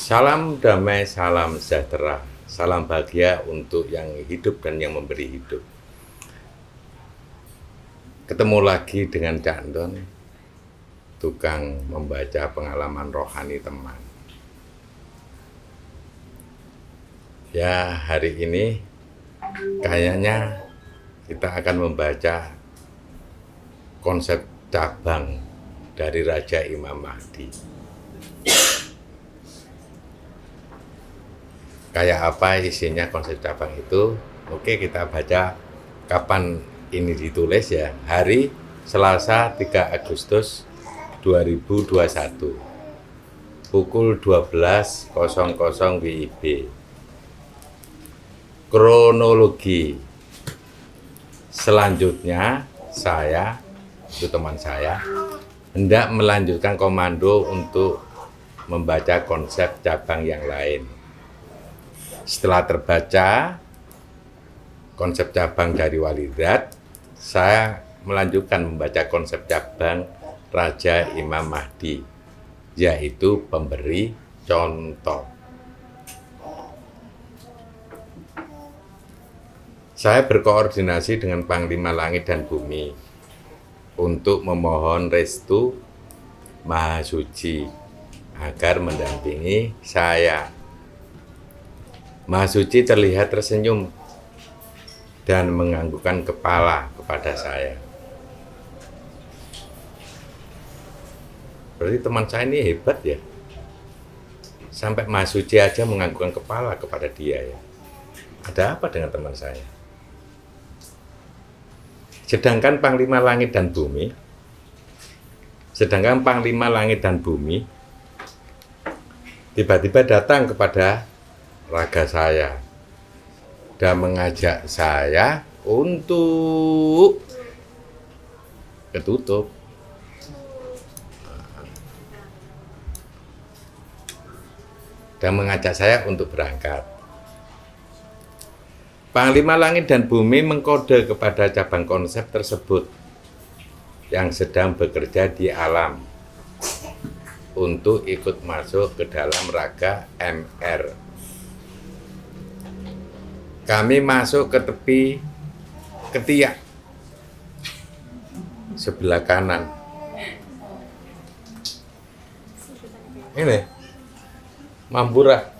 Salam damai, salam sejahtera, salam bahagia untuk yang hidup dan yang memberi hidup. Ketemu lagi dengan Cak Anton, tukang membaca pengalaman rohani teman. Ya, hari ini kayaknya kita akan membaca konsep cabang dari Raja Imam Mahdi. Kayak apa isinya konsep cabang itu? Oke, kita baca kapan ini ditulis ya. Hari Selasa 3 Agustus 2021. Pukul 12.00 WIB. Kronologi. Selanjutnya itu teman saya, hendak melanjutkan komando untuk membaca konsep cabang yang lain. Setelah terbaca konsep cabang dari Walidat, saya melanjutkan membaca konsep cabang Raja Imam Mahdi, yaitu pemberi contoh. Saya berkoordinasi dengan Panglima Langit dan Bumi untuk memohon restu Maha Suci agar mendampingi saya. Maha Suci terlihat tersenyum dan menganggukkan kepala kepada saya. Berarti teman saya ini hebat ya. Sampai Maha Suci aja menganggukkan kepala kepada dia ya. Ada apa dengan teman saya? Sedangkan Panglima Langit dan Bumi tiba-tiba datang kepada raga saya dan mengajak saya untuk ketutup. Dan mengajak saya untuk berangkat. Panglima Langit dan Bumi mengkode kepada cabang konsep tersebut yang sedang bekerja di alam untuk ikut masuk ke dalam raga MR. Kami masuk ke tepi ketiak sebelah kanan. Ini Mampura.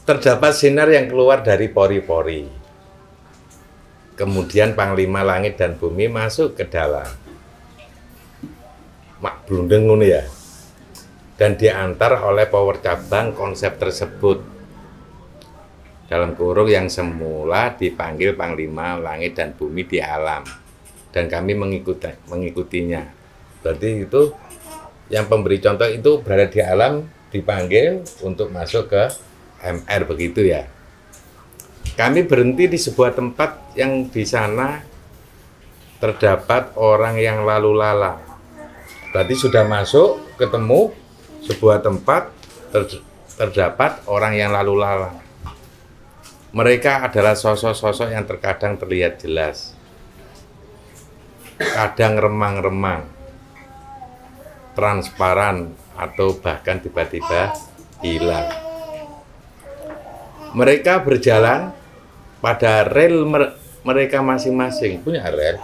Terdapat sinar yang keluar dari pori-pori. Kemudian Panglima Langit dan Bumi masuk ke dalam. Mak blundeng ngono ya. Dan diantar oleh power cabang konsep tersebut. Dalam kurung yang semula dipanggil Panglima Langit dan Bumi di alam. Dan kami mengikutinya. Berarti itu yang pemberi contoh itu berada di alam, dipanggil untuk masuk ke MR, begitu ya. Kami berhenti di sebuah tempat yang di sana terdapat orang yang lalu lalang. Berarti sudah masuk, ketemu sebuah tempat terdapat orang yang lalu lalang. Mereka adalah sosok-sosok yang terkadang terlihat jelas, kadang remang-remang, transparan, atau bahkan tiba-tiba hilang. Mereka berjalan pada rel mereka masing-masing, punya rel.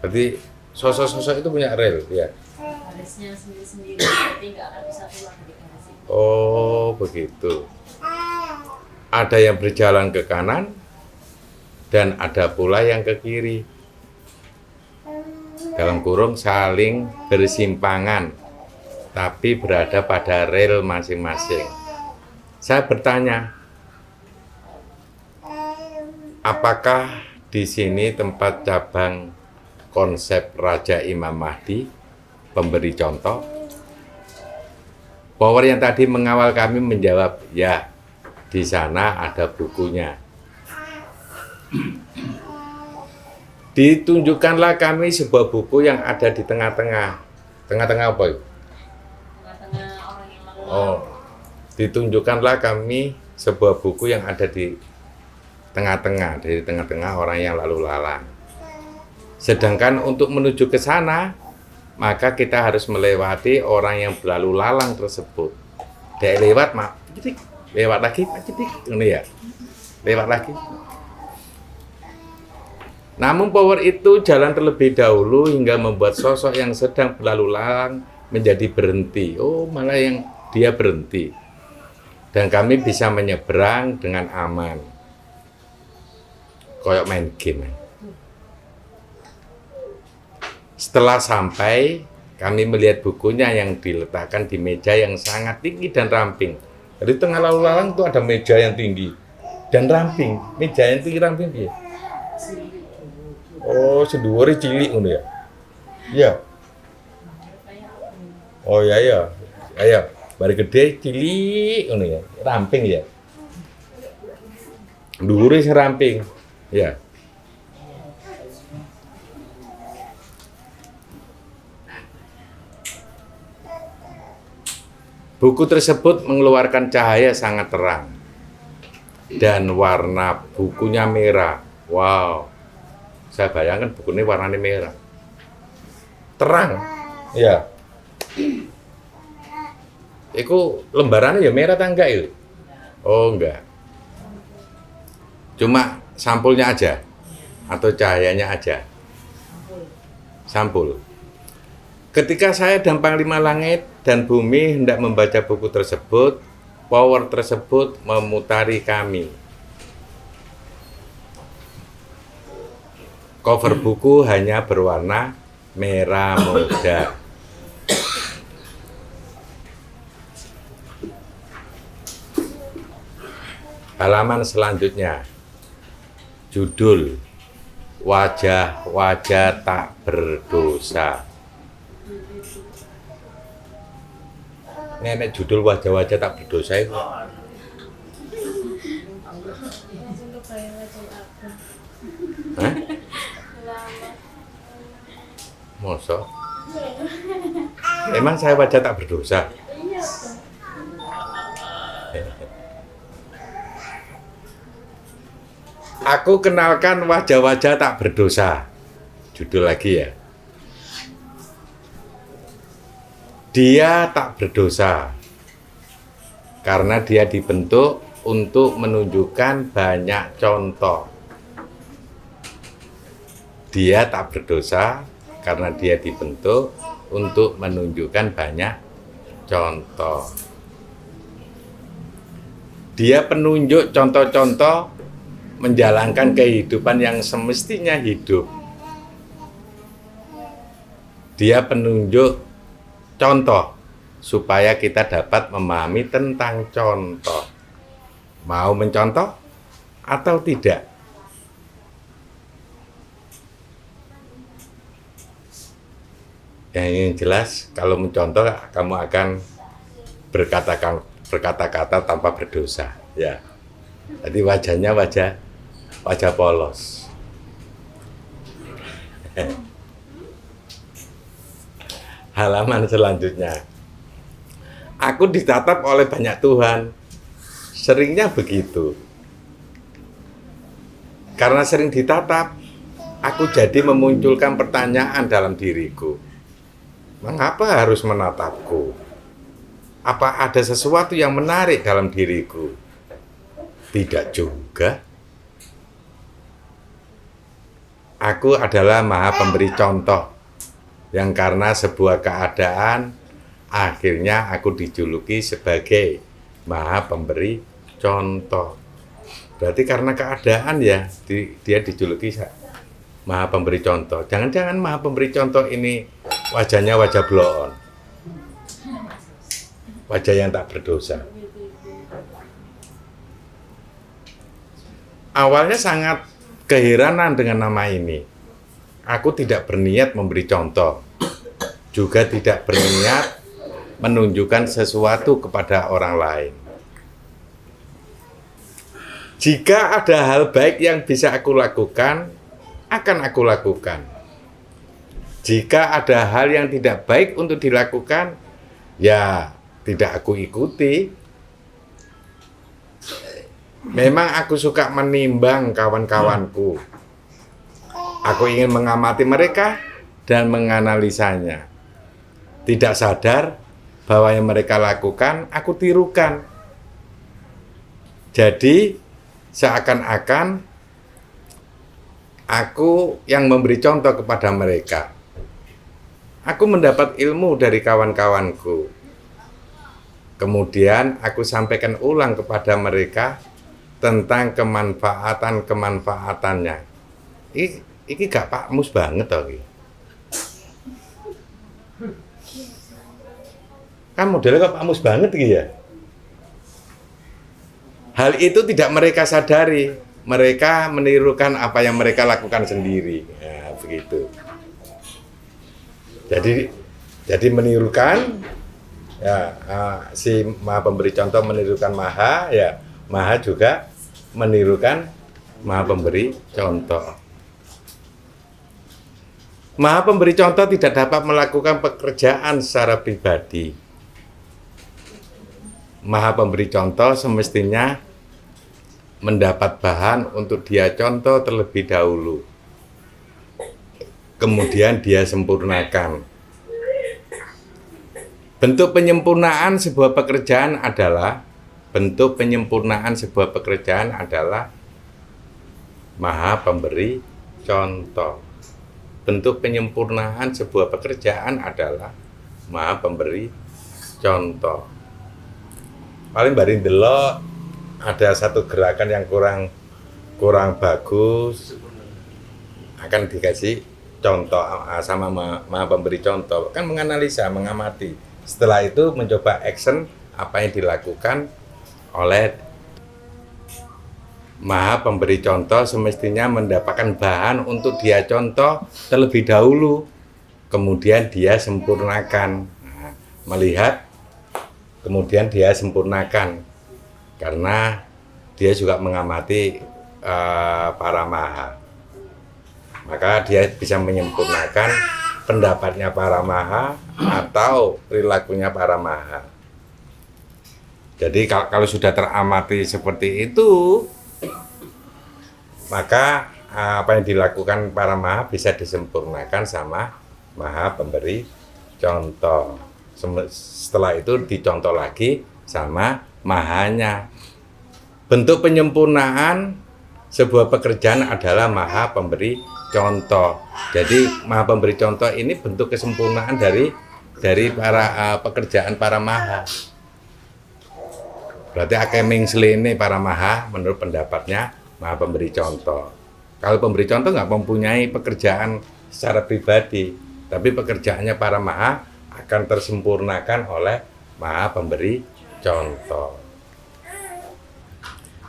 Berarti sosok-sosok itu punya rel, ya. Garisnya sendiri-sendiri, berarti nggak akan bisa pulang di garis itu. Oh, begitu. Ada yang berjalan ke kanan dan ada pula yang ke kiri. Dalam kurung saling bersimpangan, tapi berada pada rel masing-masing. Saya bertanya, apakah di sini tempat cabang konsep Raja Imam Mahdi, pemberi contoh? Power yang tadi mengawal kami menjawab, ya, di sana ada bukunya. Ditunjukkanlah kami sebuah buku yang ada di tengah-tengah. Tengah-tengah apa itu? Tengah-tengah orang yang lalu. Oh, ditunjukkanlah kami sebuah buku yang ada di tengah-tengah, dari tengah-tengah orang yang lalu lalang. Sedangkan untuk menuju ke sana, maka kita harus melewati orang yang berlalu lalang tersebut. Dia lewat, lewat lagi, ini ya, lewat lagi. Namun power itu jalan terlebih dahulu hingga membuat sosok yang sedang berlalu lalang menjadi berhenti. Oh, malah yang dia berhenti. Dan kami bisa menyeberang dengan aman. Kayak main game. Setelah sampai, kami melihat bukunya yang diletakkan di meja yang sangat tinggi dan ramping. Jadi tengah lalu lalang itu ada meja yang tinggi dan ramping. Meja yang tinggi ramping dia. Oh, sedhuwure cilik ngono ya. Iya. Oh iya ya. Ayo, bari gede cilik ngono ya. Ramping ya. Dhuwure sing ramping. Ya. Buku tersebut mengeluarkan cahaya sangat terang. Dan warna bukunya merah. Wow. Saya bayangkan buku ini warnanya merah. Terang. Ya. Itu lembarannya ya merah atau enggak itu? Oh enggak. Cuma sampulnya aja. Atau cahayanya aja. Sampul. Ketika saya dan Panglima Langit dan Bumi hendak membaca buku tersebut, power tersebut memutari kami. Cover buku hanya berwarna merah muda. Halaman selanjutnya, judul Wajah-wajah tak berdosa. Nenek judul Wajah-wajah tak berdosa itu. Hah? Mosok? Emang saya wajah tak berdosa? Aku kenalkan wajah-wajah tak berdosa. Judul lagi ya. Dia tak berdosa karena dia dibentuk untuk menunjukkan banyak contoh. Dia tak berdosa karena dia dibentuk untuk menunjukkan banyak contoh. Dia penunjuk contoh-contoh menjalankan kehidupan yang semestinya hidup. Dia penunjuk contoh supaya kita dapat memahami tentang contoh. Mau mencontoh atau tidak? Yang jelas kalau mencontoh kamu akan berkata-kata tanpa berdosa, ya. Jadi wajahnya wajah polos. Halaman selanjutnya. Aku ditatap oleh banyak Tuhan. Seringnya begitu. Karena sering ditatap, aku jadi memunculkan pertanyaan dalam diriku. Mengapa harus menatapku? Apa ada sesuatu yang menarik dalam diriku? Tidak juga. Aku adalah Maha Pemberi contoh, yang karena sebuah keadaan, akhirnya aku dijuluki sebagai Maha Pemberi contoh. Berarti karena keadaan ya, dia dijuluki Maha Pemberi contoh. Jangan-jangan Maha Pemberi contoh ini wajahnya wajah bloon, wajah yang tak berdosa. Awalnya sangat keheranan dengan nama ini. Aku tidak berniat memberi contoh, juga tidak berniat menunjukkan sesuatu kepada orang lain. Jika ada hal baik yang bisa aku lakukan, akan aku lakukan. Jika ada hal yang tidak baik untuk dilakukan, ya tidak aku ikuti. Memang aku suka menimbang kawan-kawanku. Aku ingin mengamati mereka dan menganalisanya. tidak sadar bahwa yang mereka lakukan aku tirukan. Jadi seakan-akan aku yang memberi contoh kepada mereka. Aku mendapat ilmu dari kawan-kawanku. Kemudian aku sampaikan ulang kepada mereka tentang kemanfaatan-kemanfaatannya. Iki gak Pak Mus banget toh iki. Kan modelnya kok Pak Mus banget iki ya. Hal itu tidak mereka sadari. Mereka menirukan apa yang mereka lakukan sendiri. Ya, begitu. Jadi menirukan ya, si Maha Pemberi Contoh menirukan Maha, ya Maha juga menirukan Maha Pemberi Contoh. Maha Pemberi Contoh tidak dapat melakukan pekerjaan secara pribadi. Maha Pemberi Contoh semestinya mendapat bahan untuk dia contoh terlebih dahulu. Kemudian dia sempurnakan. Bentuk penyempurnaan sebuah pekerjaan adalah Maha Pemberi Contoh. Bentuk penyempurnaan sebuah pekerjaan adalah Maha Pemberi Contoh. Paling bari ndelok ada satu gerakan yang kurang bagus, akan dikasih contoh sama Maha Pemberi Contoh, kan menganalisa, mengamati. Setelah itu mencoba action apa yang dilakukan oleh Maha Pemberi Contoh semestinya mendapatkan bahan untuk dia contoh terlebih dahulu, kemudian dia sempurnakan. Nah, melihat kemudian dia sempurnakan karena dia juga mengamati para maha, maka dia bisa menyempurnakan pendapatnya para maha atau perilakunya para maha. Jadi kalau sudah teramati seperti itu, maka apa yang dilakukan para maha bisa disempurnakan sama Maha Pemberi Contoh. Setelah itu dicontoh lagi sama mahanya. Bentuk penyempurnaan sebuah pekerjaan adalah Maha Pemberi Contoh. Jadi Maha Pemberi Contoh ini bentuk kesempurnaan dari para pekerjaan para maha. Berarti akeming selene para maha menurut pendapatnya Maha Pemberi Contoh. Kalau pemberi contoh nggak mempunyai pekerjaan secara pribadi, tapi pekerjaannya para maha akan tersempurnakan oleh Maha Pemberi Contoh.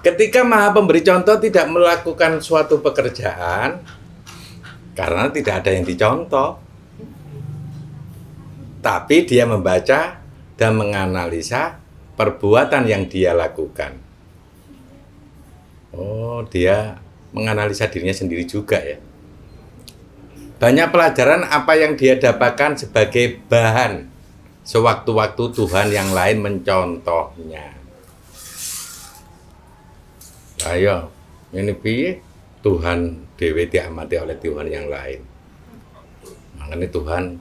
Ketika Maha Pemberi Contoh tidak melakukan suatu pekerjaan karena tidak ada yang dicontoh, tapi dia membaca dan menganalisa perbuatan yang dia lakukan. Oh, dia menganalisa dirinya sendiri juga ya. Banyak pelajaran apa yang dia dapatkan sebagai bahan sewaktu-waktu Tuhan yang lain mencontohnya. Ayo, ini piye Tuhan dewe diamati oleh Tuhan yang lain. Makanya Tuhan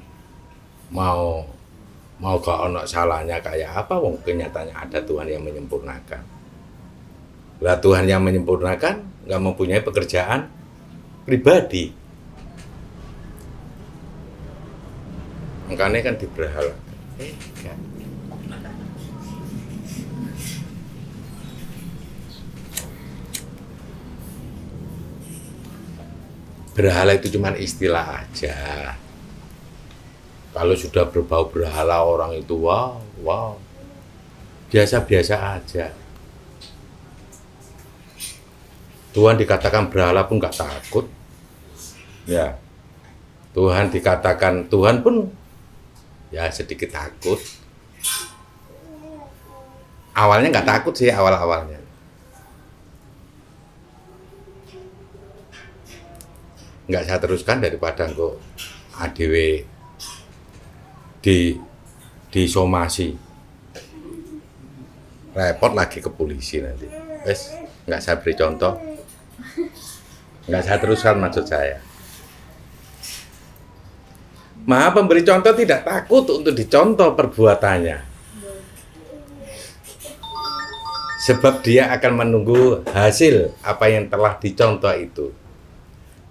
mau gak ono salahnya kayak apa, wong kenyataannya ada Tuhan yang menyempurnakan. Lah Tuhan yang menyempurnakan nggak mempunyai pekerjaan pribadi. Makanya kan diberhala. Kan. Berhala itu cuma istilah aja. Kalau sudah berbau berhala orang itu wow, biasa-biasa aja. Tuhan dikatakan berhala pun nggak takut, ya. Tuhan dikatakan Tuhan pun ya sedikit takut. Awalnya nggak takut sih awalnya. Nggak saya teruskan daripada kok ADW disomasi, repot lagi ke polisi nanti. Wes nggak saya beri contoh, nggak saya teruskan maksud saya. Maha pemberi contoh tidak takut untuk dicontoh perbuatannya. Sebab dia akan menunggu hasil apa yang telah dicontoh itu.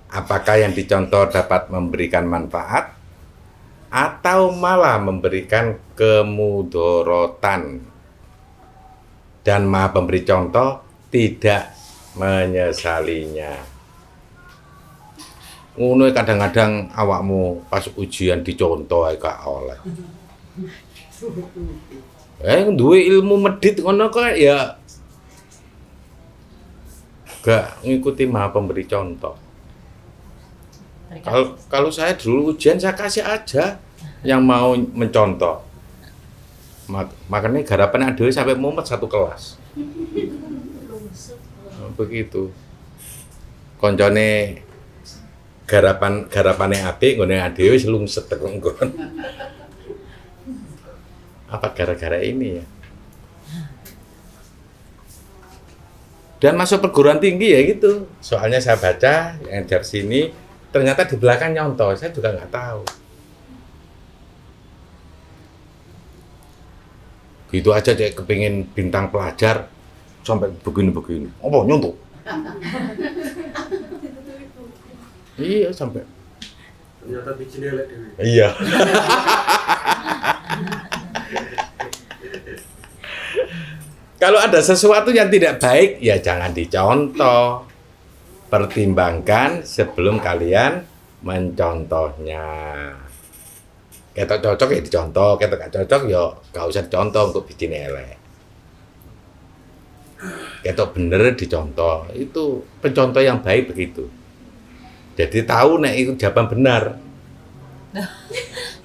Apakah yang dicontoh dapat memberikan manfaat atau malah memberikan kemudorotan. Dan Maha pemberi contoh tidak menyesalinya. Ngono kadang-kadang awakmu pas ujian dicontoh ae gak oleh. Duwe ilmu medit ngono kok ya gak ngikuti Maha pemberi contoh. Kalau saya dulu ujian saya kasih aja yang mau mencontoh. Makanya garapan adewe sampai mumet satu kelas. Begitu. Koncone garapane apik nggone adewe selungset teko nggon. Apa gara-gara ini ya? Dan masuk perguruan tinggi ya gitu. Soalnya saya baca yang dari sini ternyata di belakang nyontoh, saya juga nggak tahu. Gitu aja cek kepingin bintang pelajar sampai begini-begini. Apa nyontoh? Iya sampai. Ternyata bikin elek dewe. Iya. Kalau ada sesuatu yang tidak baik, ya jangan dicontoh. Pertimbangkan sebelum kalian mencontohnya. Ketok cocok ya dicontoh, ketok gak cocok ya gak usah dicontoh untuk bikin elek. Ketok bener dicontoh, itu pencontoh yang baik begitu. Jadi tahu nek itu jawaban benar.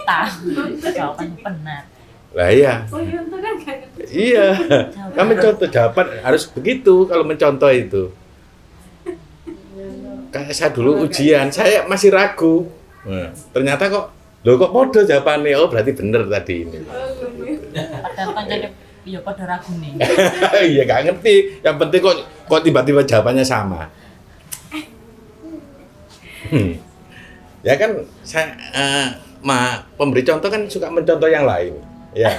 Tahu jawaban benar. Lah iya. Oh iya, itu kan kayak gitu. Iya. Kan mencontoh jawaban harus begitu kalau mencontoh itu. Kayak saya dulu ujian, saya masih ragu. Nah, ternyata kok podo jawabannya, oh berarti bener tadi ini. Padahal kan jadi ya pada ragu nih. Iya gak ngerti, yang penting kok tiba-tiba jawabannya sama. Ya kan saya pemberi contoh kan suka mencontoh yang lain, ya.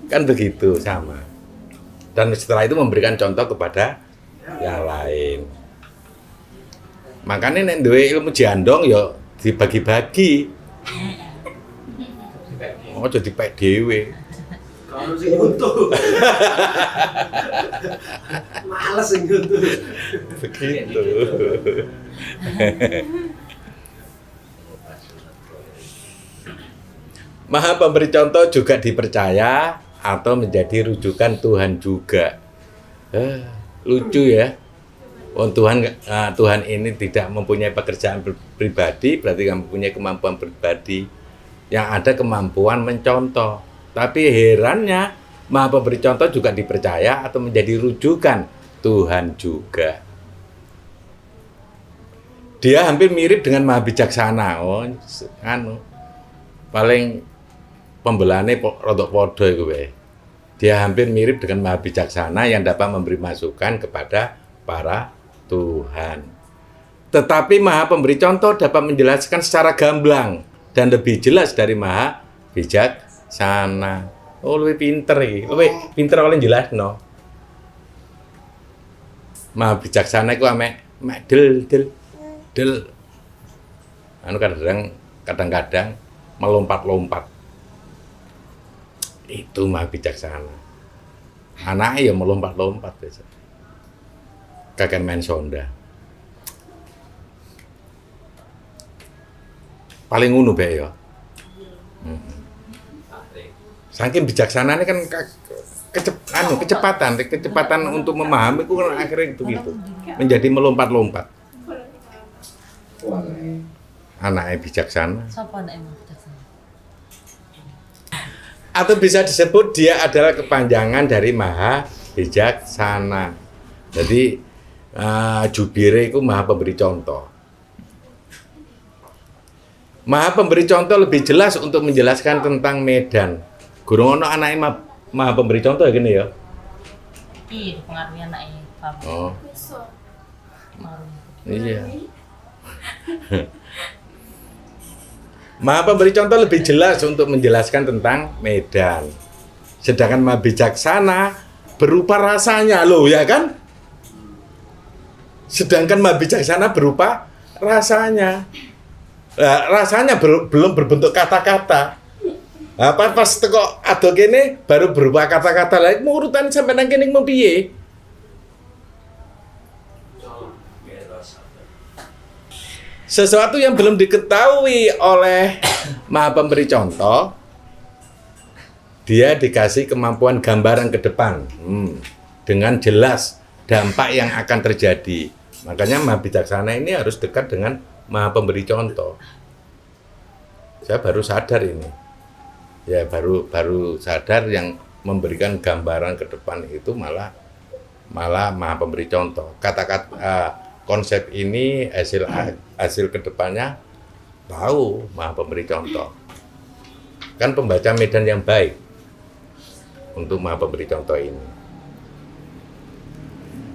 Kan begitu sama. Dan setelah itu memberikan contoh kepada yang lain. Makanya nek duwe ilmu jandong ya dibagi-bagi. Oh jadi pek dhewe. Kalau sing untung. Males sing untung. Begitu. Maha pemberi contoh juga dipercaya atau menjadi rujukan Tuhan juga. Lucu ya. Oh, Tuhan ini tidak mempunyai pekerjaan pribadi, berarti nggak mempunyai kemampuan pribadi. Yang ada kemampuan mencontoh. Tapi herannya, Maha pemberi contoh juga dipercaya atau menjadi rujukan Tuhan juga. Dia hampir mirip dengan Maha bijaksana. Oh, paling pembelane rodok podo iku wae. Dia hampir mirip dengan Maha bijaksana yang dapat memberi masukan kepada para Tuhan. Tetapi Maha pemberi contoh dapat menjelaskan secara gamblang dan lebih jelas dari Maha bijaksana. Oh, lebih pinter iki. Lebih pinter oleh jelasno. Maha bijaksana iku mek del. Anu kadang-kadang melompat-lompat. Itu Maha bijaksana. Anaknya ya melompat-lompat biasa. Kakek main sonda. Paling ngono bae ya. Saking bijaksananya kan kecepatan untuk memahami itu kan akhirnya begitu. Menjadi melompat-lompat. Anaknya bijaksana. Siapa anak emang bijaksana? Atau bisa disebut dia adalah kepanjangan dari Maha bijaksana. Jadi jubire itu Maha pemberi contoh. Maha pemberi contoh lebih jelas untuk menjelaskan tentang medan. Gurung ono anake Maha pemberi contoh ya gini ya. Iya, dipengaruhi anaknya. Oh. Iya. Maha Pemberi Contoh lebih jelas untuk menjelaskan tentang medan. Sedangkan Maha Bijaksana berupa rasanya loh, ya kan? Sedangkan Maha Bijaksana berupa rasanya. Nah, rasanya belum berbentuk kata-kata. Nah, pas teko adok kene baru berupa kata-kata lain, urutan sampai nang kene mau piye? Sesuatu yang belum diketahui oleh Maha Pemberi Contoh, dia dikasih kemampuan gambaran ke depan dengan jelas dampak yang akan terjadi. Makanya Maha Bijaksana ini harus dekat dengan Maha Pemberi Contoh. Saya baru sadar ini, ya baru sadar yang memberikan gambaran ke depan itu malah Maha Pemberi Contoh. Kata-kata konsep ini hasil kedepannya tahu Maha Pemberi Contoh. Kan pembaca medan yang baik untuk Maha Pemberi Contoh ini.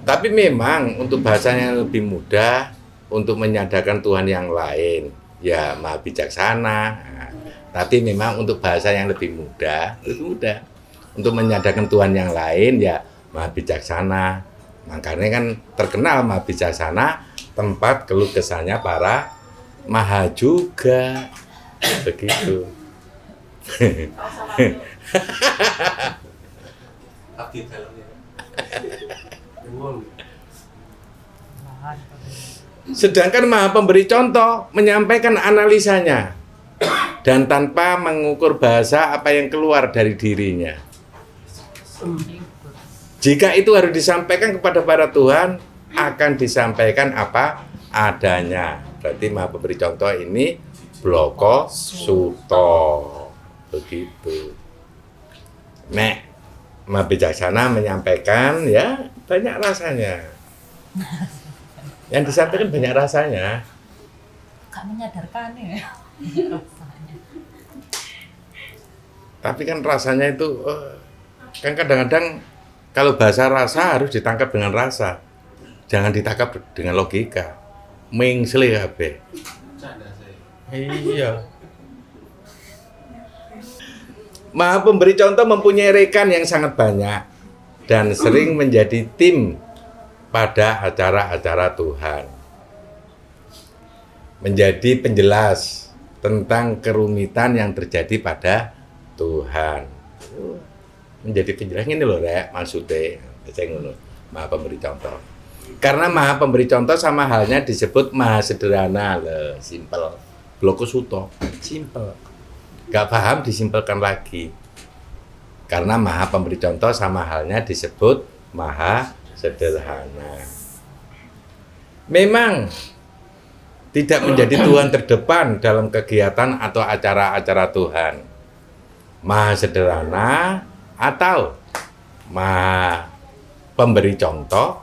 Tapi memang untuk bahasanya yang lebih mudah, untuk menyadarkan Tuhan yang lain, ya Maha Bijaksana. Nah, tapi memang untuk bahasa yang lebih mudah. Untuk menyadarkan Tuhan yang lain, ya Maha Bijaksana. Makanya kan terkenal Maha Bijaksana, tempat keluh kesahnya para maha juga. Begitu. Abdi dalamnya. Sedangkan Maha Pemberi Contoh menyampaikan analisanya dan tanpa mengukur bahasa apa yang keluar dari dirinya. Jika itu harus disampaikan kepada para Tuhan, akan disampaikan apa adanya. Berarti Maha Pemberi Contoh ini bloko suto. Begitu. Nek Maha Bijaksana menyampaikan, ya banyak rasanya. Yang disampaikan banyak rasanya. Gak menyadarkan ya. Tapi kan rasanya itu kan kadang-kadang kalau bahasa rasa harus ditangkap dengan rasa. Jangan ditangkap dengan logika. Mengsle kabeh. Canda saya. Iya. Maha Pemberi Contoh mempunyai rekan yang sangat banyak dan sering menjadi tim pada acara-acara Tuhan. Menjadi penjelas tentang kerumitan yang terjadi pada Tuhan. Menjadi penjelas ini loh, Rek, maksudnya. Saya ngono, Maha Pemberi Contoh. Karena Maha Pemberi Contoh sama halnya disebut Maha Sederhana, loh, simple. Bloko suto, simple. Gak paham disimpelkan lagi. Karena Maha Pemberi Contoh sama halnya disebut Maha Sederhana. Memang tidak menjadi Tuhan terdepan dalam kegiatan atau acara-acara Tuhan. Maha Sederhana atau Maha Pemberi Contoh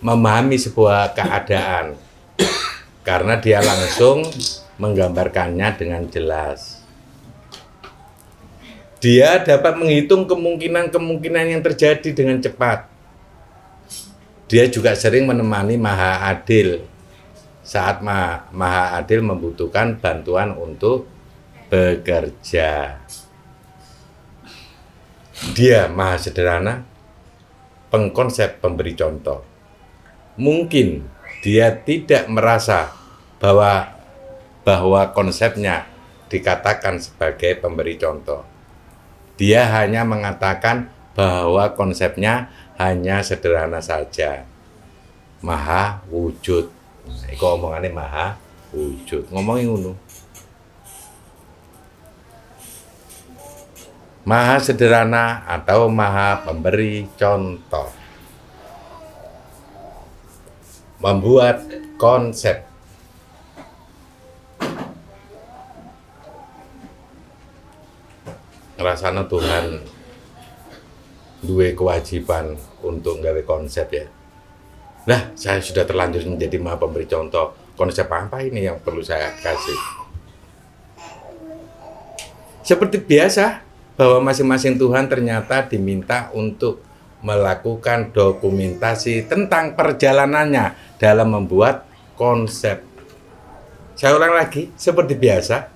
memahami sebuah keadaan karena dia langsung menggambarkannya dengan jelas. Dia dapat menghitung kemungkinan-kemungkinan yang terjadi dengan cepat. Dia juga sering menemani Maha Adil saat Maha Adil membutuhkan bantuan untuk bekerja. Dia Maha Sederhana, pengkonsep pemberi contoh. Mungkin dia tidak merasa bahwa konsepnya dikatakan sebagai pemberi contoh. Dia hanya mengatakan bahwa konsepnya hanya sederhana saja. Maha wujud. Iku omongannya maha wujud. Ngomongin ngono. Maha sederhana atau maha pemberi contoh. Membuat konsep. Rasanya Tuhan duwe kewajiban untuk nggawe konsep ya. Nah, saya sudah terlanjur menjadi maha pemberi contoh. Konsep apa ini yang perlu saya kasih? Seperti biasa, bahwa masing-masing Tuhan ternyata diminta untuk melakukan dokumentasi tentang perjalanannya dalam membuat konsep. Saya ulang lagi, seperti biasa,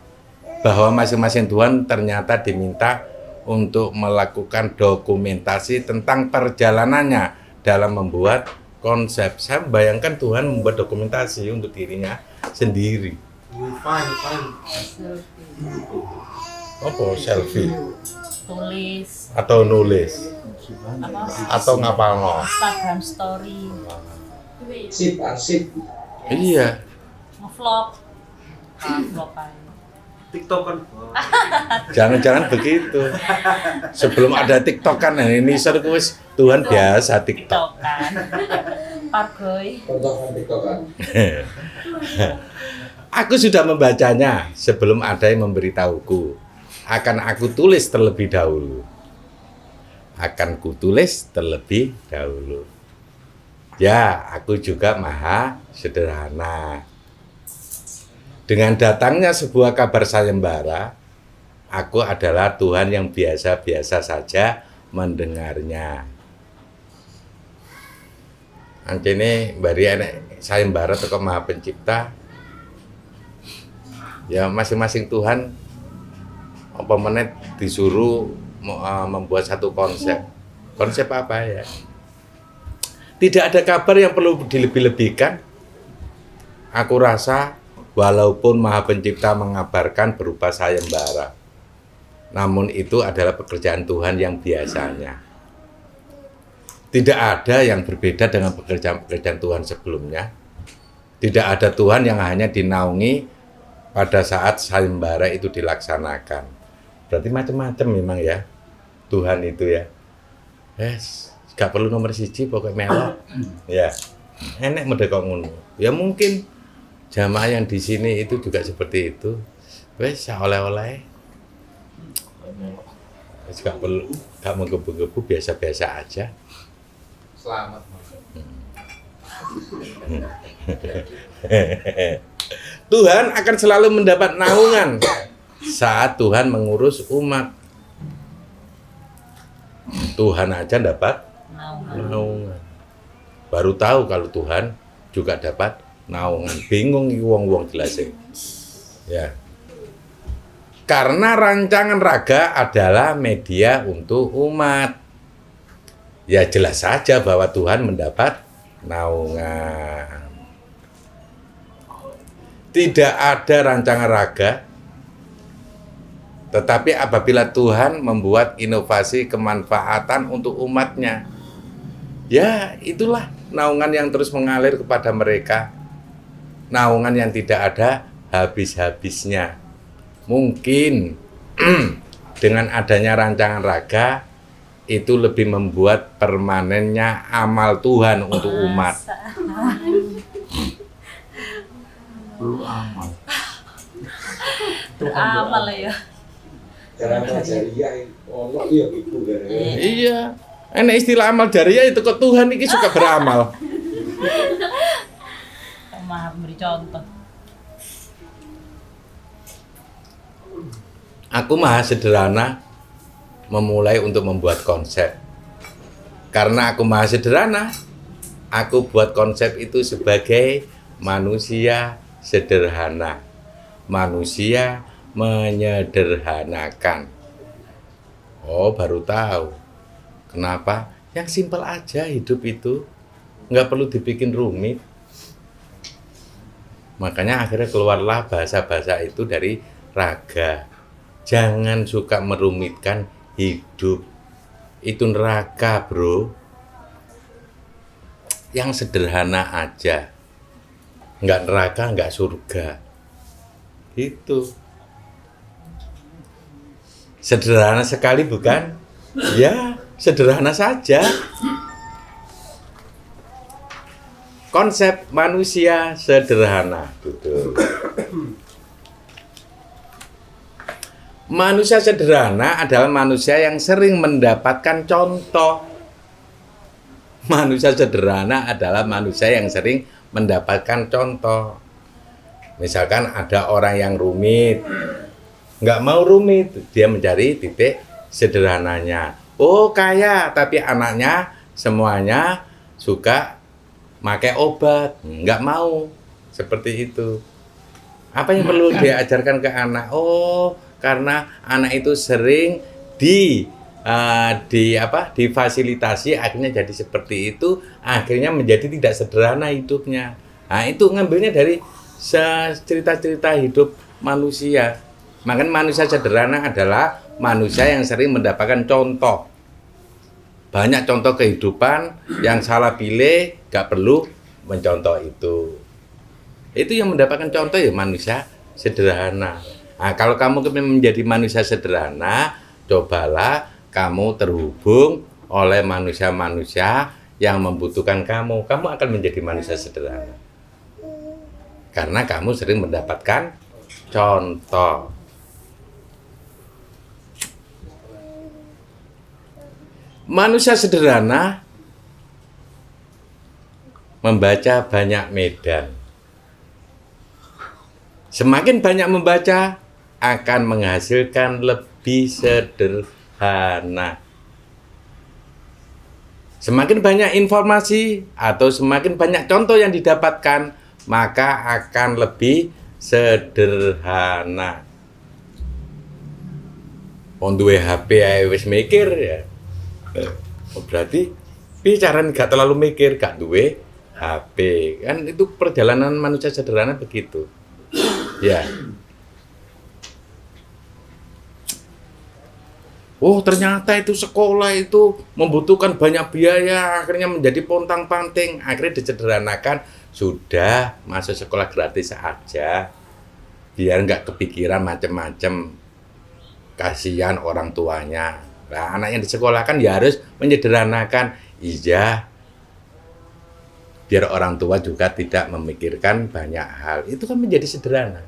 bahwa masing-masing Tuhan ternyata diminta untuk melakukan dokumentasi tentang perjalanannya dalam membuat konsep. Saya bayangkan Tuhan membuat dokumentasi untuk dirinya sendiri. Fine. Apa? Selfie? Tulis Atau nulis? apa? Atau ngapalno? Instagram story, Arsip. Iya. ngevlog, vlogan. TikTok kan. Jangan-jangan begitu. Sebelum ada TikTok kan ini wis Tuhan biasa TikTok. TikTokan. Pargoy. Tontonan TikTokan. Aku sudah membacanya sebelum ada yang memberitahuku. Akan aku tulis terlebih dahulu. Akan kutulis terlebih dahulu. Ya, aku juga maha sederhana. Dengan datangnya sebuah kabar sayembara, aku adalah Tuhan yang biasa-biasa saja mendengarnya. Angkene bari enek sayembara teko Maha Pencipta. Ya masing-masing Tuhan apa menit disuruh membuat satu konsep. Konsep apa ya? Tidak ada kabar yang perlu dilebih-lebihkan. Aku rasa walaupun Maha Pencipta mengabarkan berupa sayembara, namun itu adalah pekerjaan Tuhan yang biasanya. Tidak ada yang berbeda dengan pekerjaan-pekerjaan Tuhan sebelumnya. Tidak ada Tuhan yang hanya dinaungi pada saat sayembara itu dilaksanakan. Berarti macam-macam memang ya Tuhan itu ya. Gak perlu nomor siji pokoknya melok. Ya, enek model kok ngono. Ya mungkin jamaah yang di sini itu juga seperti itu. Wes oleh-oleh. Wes gak perlu, gak menggebu-gebu, biasa-biasa aja. Selamat. Tuhan akan selalu mendapat naungan saat Tuhan mengurus umat. Tuhan aja dapat naungan. Baru tahu kalau Tuhan juga dapat naungan. Bingung iki wong-wong jelasin. Ya. Karena rancangan raga adalah media untuk umat. Ya jelas saja bahwa Tuhan mendapat naungan. Tidak ada rancangan raga. Tetapi apabila Tuhan membuat inovasi kemanfaatan untuk umatnya, ya itulah naungan yang terus mengalir kepada mereka. Naungan yang tidak ada habis-habisnya. Mungkin dengan adanya rancangan raga itu lebih membuat permanennya amal Tuhan untuk umat. Beramal ya. Cara jariah ono ya ibu kan. Iya. Enak istilah amal jariah itu kok Tuhan ini suka beramal. Maha memberi contoh. Aku maha sederhana memulai untuk membuat konsep. Karena aku maha sederhana, aku buat konsep itu sebagai manusia sederhana. Manusia menyederhanakan. Oh, baru tahu. Kenapa? Yang simpel aja hidup itu. Nggak perlu dibikin rumit. Makanya akhirnya keluarlah bahasa-bahasa itu dari raga. Jangan suka merumitkan hidup. Itu neraka, bro. Yang sederhana aja. Nggak neraka, nggak surga. Itu. Sederhana sekali bukan? Ya, sederhana saja. Konsep manusia sederhana. Betul. Manusia sederhana adalah manusia yang sering mendapatkan contoh. Manusia sederhana adalah manusia yang sering mendapatkan contoh. Misalkan ada orang yang rumit, nggak mau rumit, dia mencari titik sederhananya. Oh kaya, tapi anaknya semuanya suka pakai obat, nggak mau seperti itu. Apa yang perlu diajarkan ke anak? Oh, karena anak itu sering difasilitasi, akhirnya jadi seperti itu, akhirnya menjadi tidak sederhana hidupnya. Nah, itu ngambilnya dari cerita-cerita hidup manusia. Makanya manusia sederhana adalah manusia yang sering mendapatkan contoh. Banyak contoh kehidupan yang salah pilih, gak perlu mencontoh itu. Itu yang mendapatkan contoh ya manusia sederhana. Nah, kalau kamu ingin menjadi manusia sederhana, cobalah kamu terhubung oleh manusia-manusia yang membutuhkan kamu. Kamu akan menjadi manusia sederhana. Karena kamu sering mendapatkan contoh. Manusia sederhana membaca banyak medan. Semakin banyak membaca, akan menghasilkan lebih sederhana. Semakin banyak informasi atau semakin banyak contoh yang didapatkan, maka akan lebih sederhana. Wong duwe HP ae wis mikir ya. Berarti bicara gak terlalu mikir, gak duwe HP. Kan itu perjalanan manusia sederhana begitu. Ya. Oh, ternyata itu sekolah itu membutuhkan banyak biaya, akhirnya menjadi pontang-panting, akhirnya disederhanakan, sudah masuk sekolah gratis aja, biar nggak kepikiran macam-macam, kasihan orang tuanya. Nah, anak yang disekolahkan ya harus menyederhanakan, iya, biar orang tua juga tidak memikirkan banyak hal. Itu kan menjadi sederhana,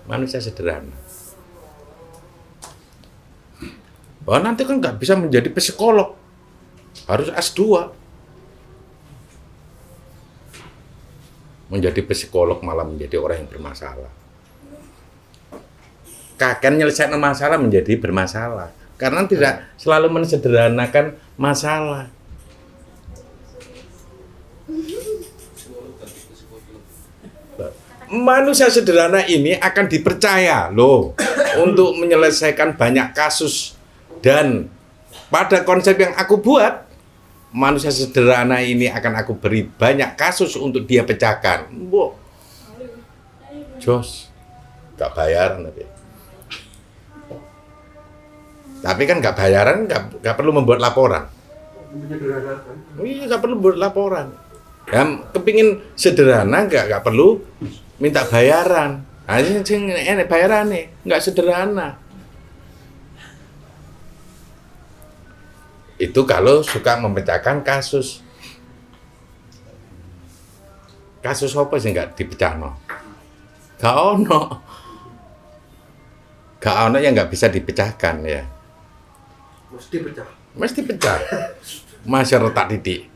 manusia sederhana. Oh, nanti kan nggak bisa menjadi psikolog, harus S2. Menjadi psikolog malah menjadi orang yang bermasalah. Kakek nyelesaikan masalah menjadi bermasalah, karena tidak selalu mensederhanakan masalah. Manusia sederhana ini akan dipercaya loh untuk menyelesaikan banyak kasus. Dan pada konsep yang aku buat, manusia sederhana ini akan aku beri banyak kasus untuk dia pecahkan. Wow. Jos, gak bayaran tapi kan gak bayaran, gak perlu membuat laporan. Iya, gak perlu buat laporan. Ya, kepingin sederhana gak perlu minta bayaran. Nah, ini bayaran nih, gak sederhana. Itu kalau suka memecahkan kasus. Kasus apa sih nggak dipecahno? Gak ono. Gak ono yang nggak bisa dipecahkan ya. Mesti pecah. Mesti pecah. Masih retak titik.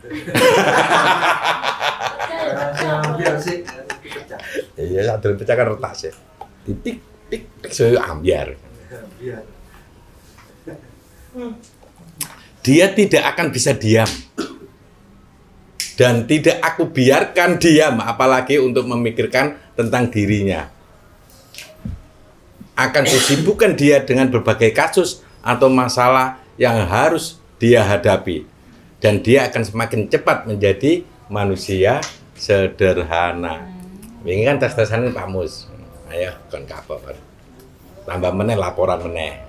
Biar sih pecah. Iya, satu pecahkan retak sih. Titik, tik, saya ambiar. Biar. Dia tidak akan bisa diam. Dan tidak aku biarkan diam, apalagi untuk memikirkan tentang dirinya. Akan kusibukkan dia dengan berbagai kasus atau masalah yang harus dia hadapi. Dan dia akan semakin cepat menjadi manusia sederhana. Ini kan tes-tesan Pak Mus. Ayo, kan kapok. Tambah meneh laporan meneh.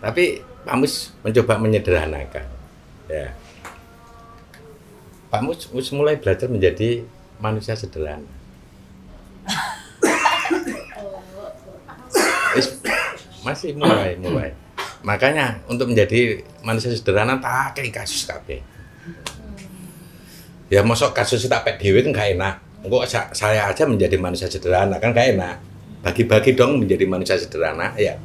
Tapi Pak Mus mencoba menyederhanakan. Ya. Pak Mus mulai belajar menjadi manusia sederhana. Masih mulai. Makanya untuk menjadi manusia sederhana tak kayak kasus kabeh. Ya mosok kasus tak pek dhewe kan gak enak. Engko saya aja menjadi manusia sederhana kan gak enak. Bagi-bagi dong menjadi manusia sederhana ya.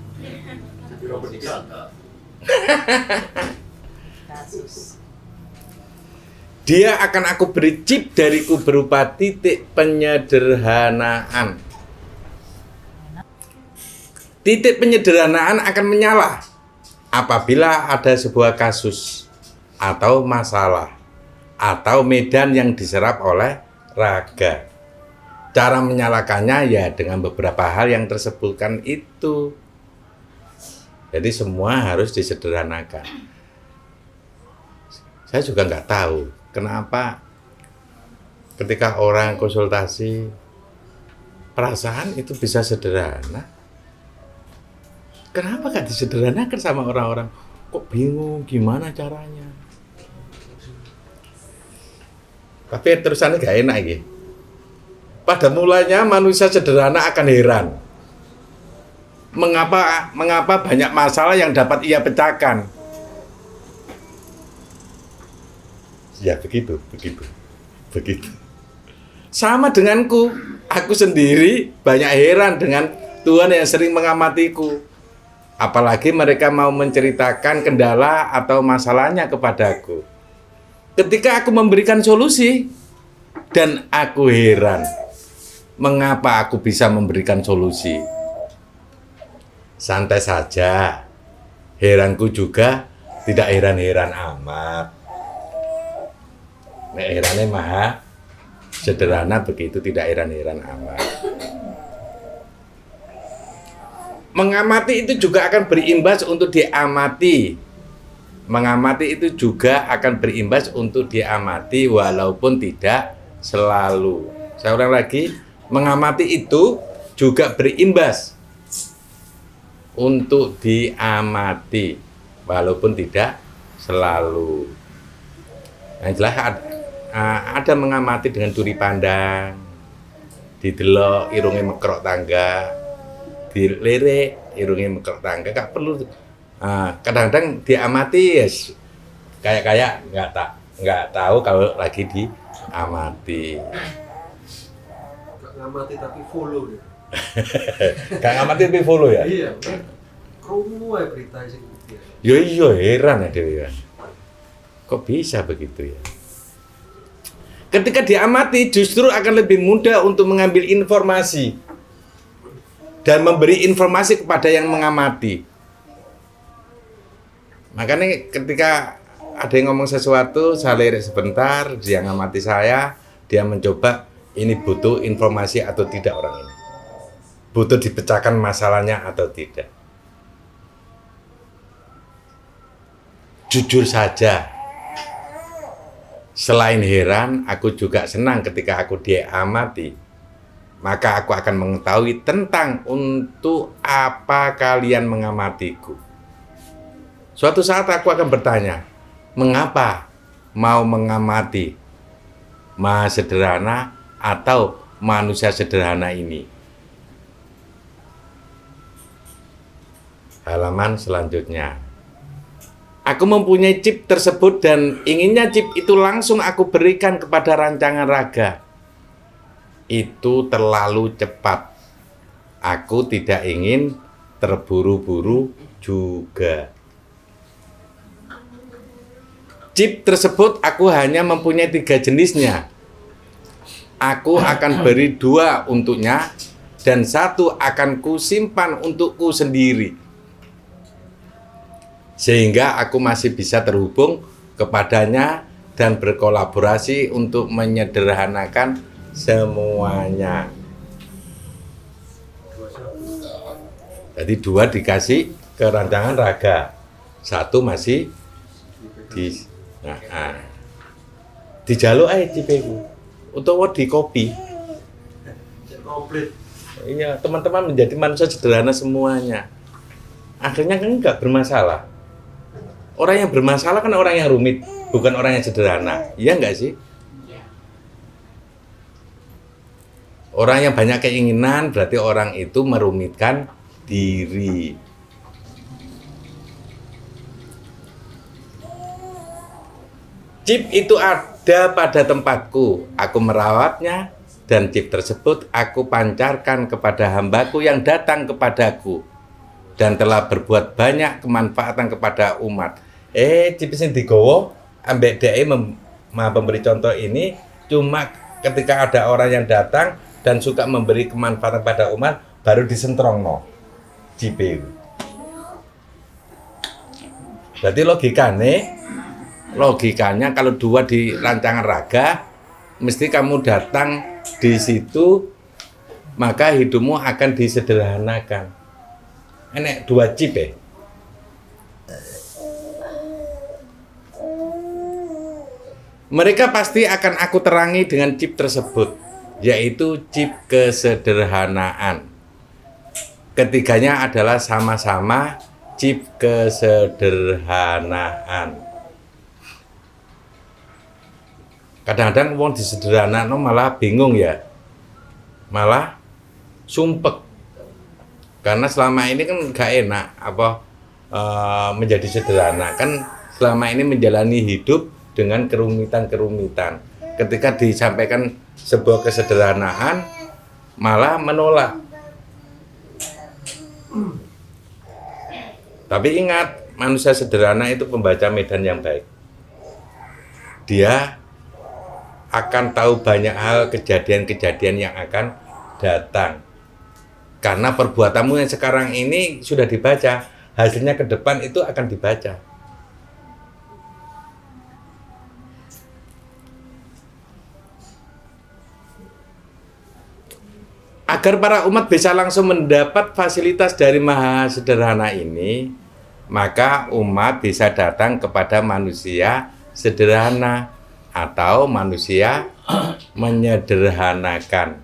Dia akan aku beri chip dariku berupa titik penyederhanaan. Titik penyederhanaan akan menyala apabila ada sebuah kasus atau masalah atau medan yang diserap oleh raga. Cara menyalakannya ya dengan beberapa hal yang tersebutkan itu. Jadi semua harus disederhanakan. Saya juga nggak tahu kenapa ketika orang konsultasi perasaan itu bisa sederhana. Kenapa nggak disederhanakan sama orang-orang? Kok bingung gimana caranya? Tapi terusannya nggak enak gitu. Pada mulanya manusia sederhana akan heran. Mengapa banyak masalah yang dapat ia pecahkan? Ya begitu. Sama denganku, aku sendiri banyak heran dengan Tuhan yang sering mengamatiku. Apalagi mereka mau menceritakan kendala atau masalahnya kepadaku. Ketika aku memberikan solusi, dan aku heran, mengapa aku bisa memberikan solusi? Santai saja, heranku juga tidak heran-heran amat. Herannya maha sederhana begitu, tidak heran-heran amat. Mengamati itu juga akan berimbas untuk diamati. Mengamati itu juga akan berimbas untuk diamati walaupun tidak selalu. Saya ulang lagi, mengamati itu juga berimbas untuk diamati walaupun tidak selalu. Yang jelas ada mengamati dengan duri pandang, didelok irungnya mekrok tangga, dilirik irungnya mekrok tangga, gak perlu. Kadang-kadang diamati ya kayak nggak tahu kalau lagi diamati. Gak ngamati tapi follow deh. Gak ngamati tapi follow ya? Iya. Krungu ae berita sing. Yo iya heran ya Dewi. Kok bisa begitu ya? Ketika diamati justru akan lebih mudah untuk mengambil informasi dan memberi informasi kepada yang mengamati. Makanya ketika ada yang ngomong sesuatu, saya lirik sebentar, dia ngamati saya, dia mencoba ini butuh informasi atau tidak orang ini. Butuh dipecahkan masalahnya atau tidak. Jujur saja, selain heran, aku juga senang ketika aku diamati. Maka aku akan mengetahui tentang untuk apa kalian mengamatiku. Suatu saat aku akan bertanya, mengapa mau mengamati Maha Sederhana atau manusia sederhana ini? Halaman selanjutnya. Aku mempunyai chip tersebut dan inginnya chip itu langsung aku berikan kepada rancangan raga. Itu terlalu cepat. Aku tidak ingin terburu-buru juga. Chip tersebut aku hanya mempunyai 3 jenisnya. Aku akan beri 2 untuknya dan 1 akan kusimpan untukku sendiri. Sehingga aku masih bisa terhubung kepadanya dan berkolaborasi untuk menyederhanakan semuanya. Jadi 2 dikasih ke rancangan raga, 1 masih di dijaluk aja cipeku utawa di kopi. Komplit. Iya, teman-teman menjadi manusia sederhana semuanya. Akhirnya kan enggak bermasalah. Orang yang bermasalah kan orang yang rumit, bukan orang yang sederhana. Iya enggak sih? Orang yang banyak keinginan berarti orang itu merumitkan diri. Chip itu ada pada tempatku, aku merawatnya, dan chip tersebut aku pancarkan kepada hambaku yang datang kepadaku, dan telah berbuat banyak kemanfaatan kepada umat. Chip ini digowo, ambek DE memberi contoh ini, cuma ketika ada orang yang datang dan suka memberi kemanfaatan pada umat, baru disentrong no chip itu. Berarti logikanya kalau 2 di rancangan raga, mesti kamu datang di situ maka hidupmu akan disederhanakan. Enek 2 chip ya. Mereka pasti akan aku terangi dengan chip tersebut, yaitu chip kesederhanaan. Ketiganya adalah sama-sama chip kesederhanaan. Kadang-kadang wong disederhanakno malah bingung ya. Malah sumpek. Karena selama ini kan gak enak menjadi sederhana. Kan selama ini menjalani hidup dengan kerumitan-kerumitan. Ketika disampaikan sebuah kesederhanaan malah menolak. Tapi ingat, manusia sederhana itu pembaca medan yang baik. Dia akan tahu banyak hal, kejadian-kejadian yang akan datang. Karena perbuatanmu yang sekarang ini sudah dibaca, hasilnya ke depan itu akan dibaca. Agar para umat bisa langsung mendapat fasilitas dari Maha Sederhana ini, maka umat bisa datang kepada manusia sederhana atau manusia menyederhanakan.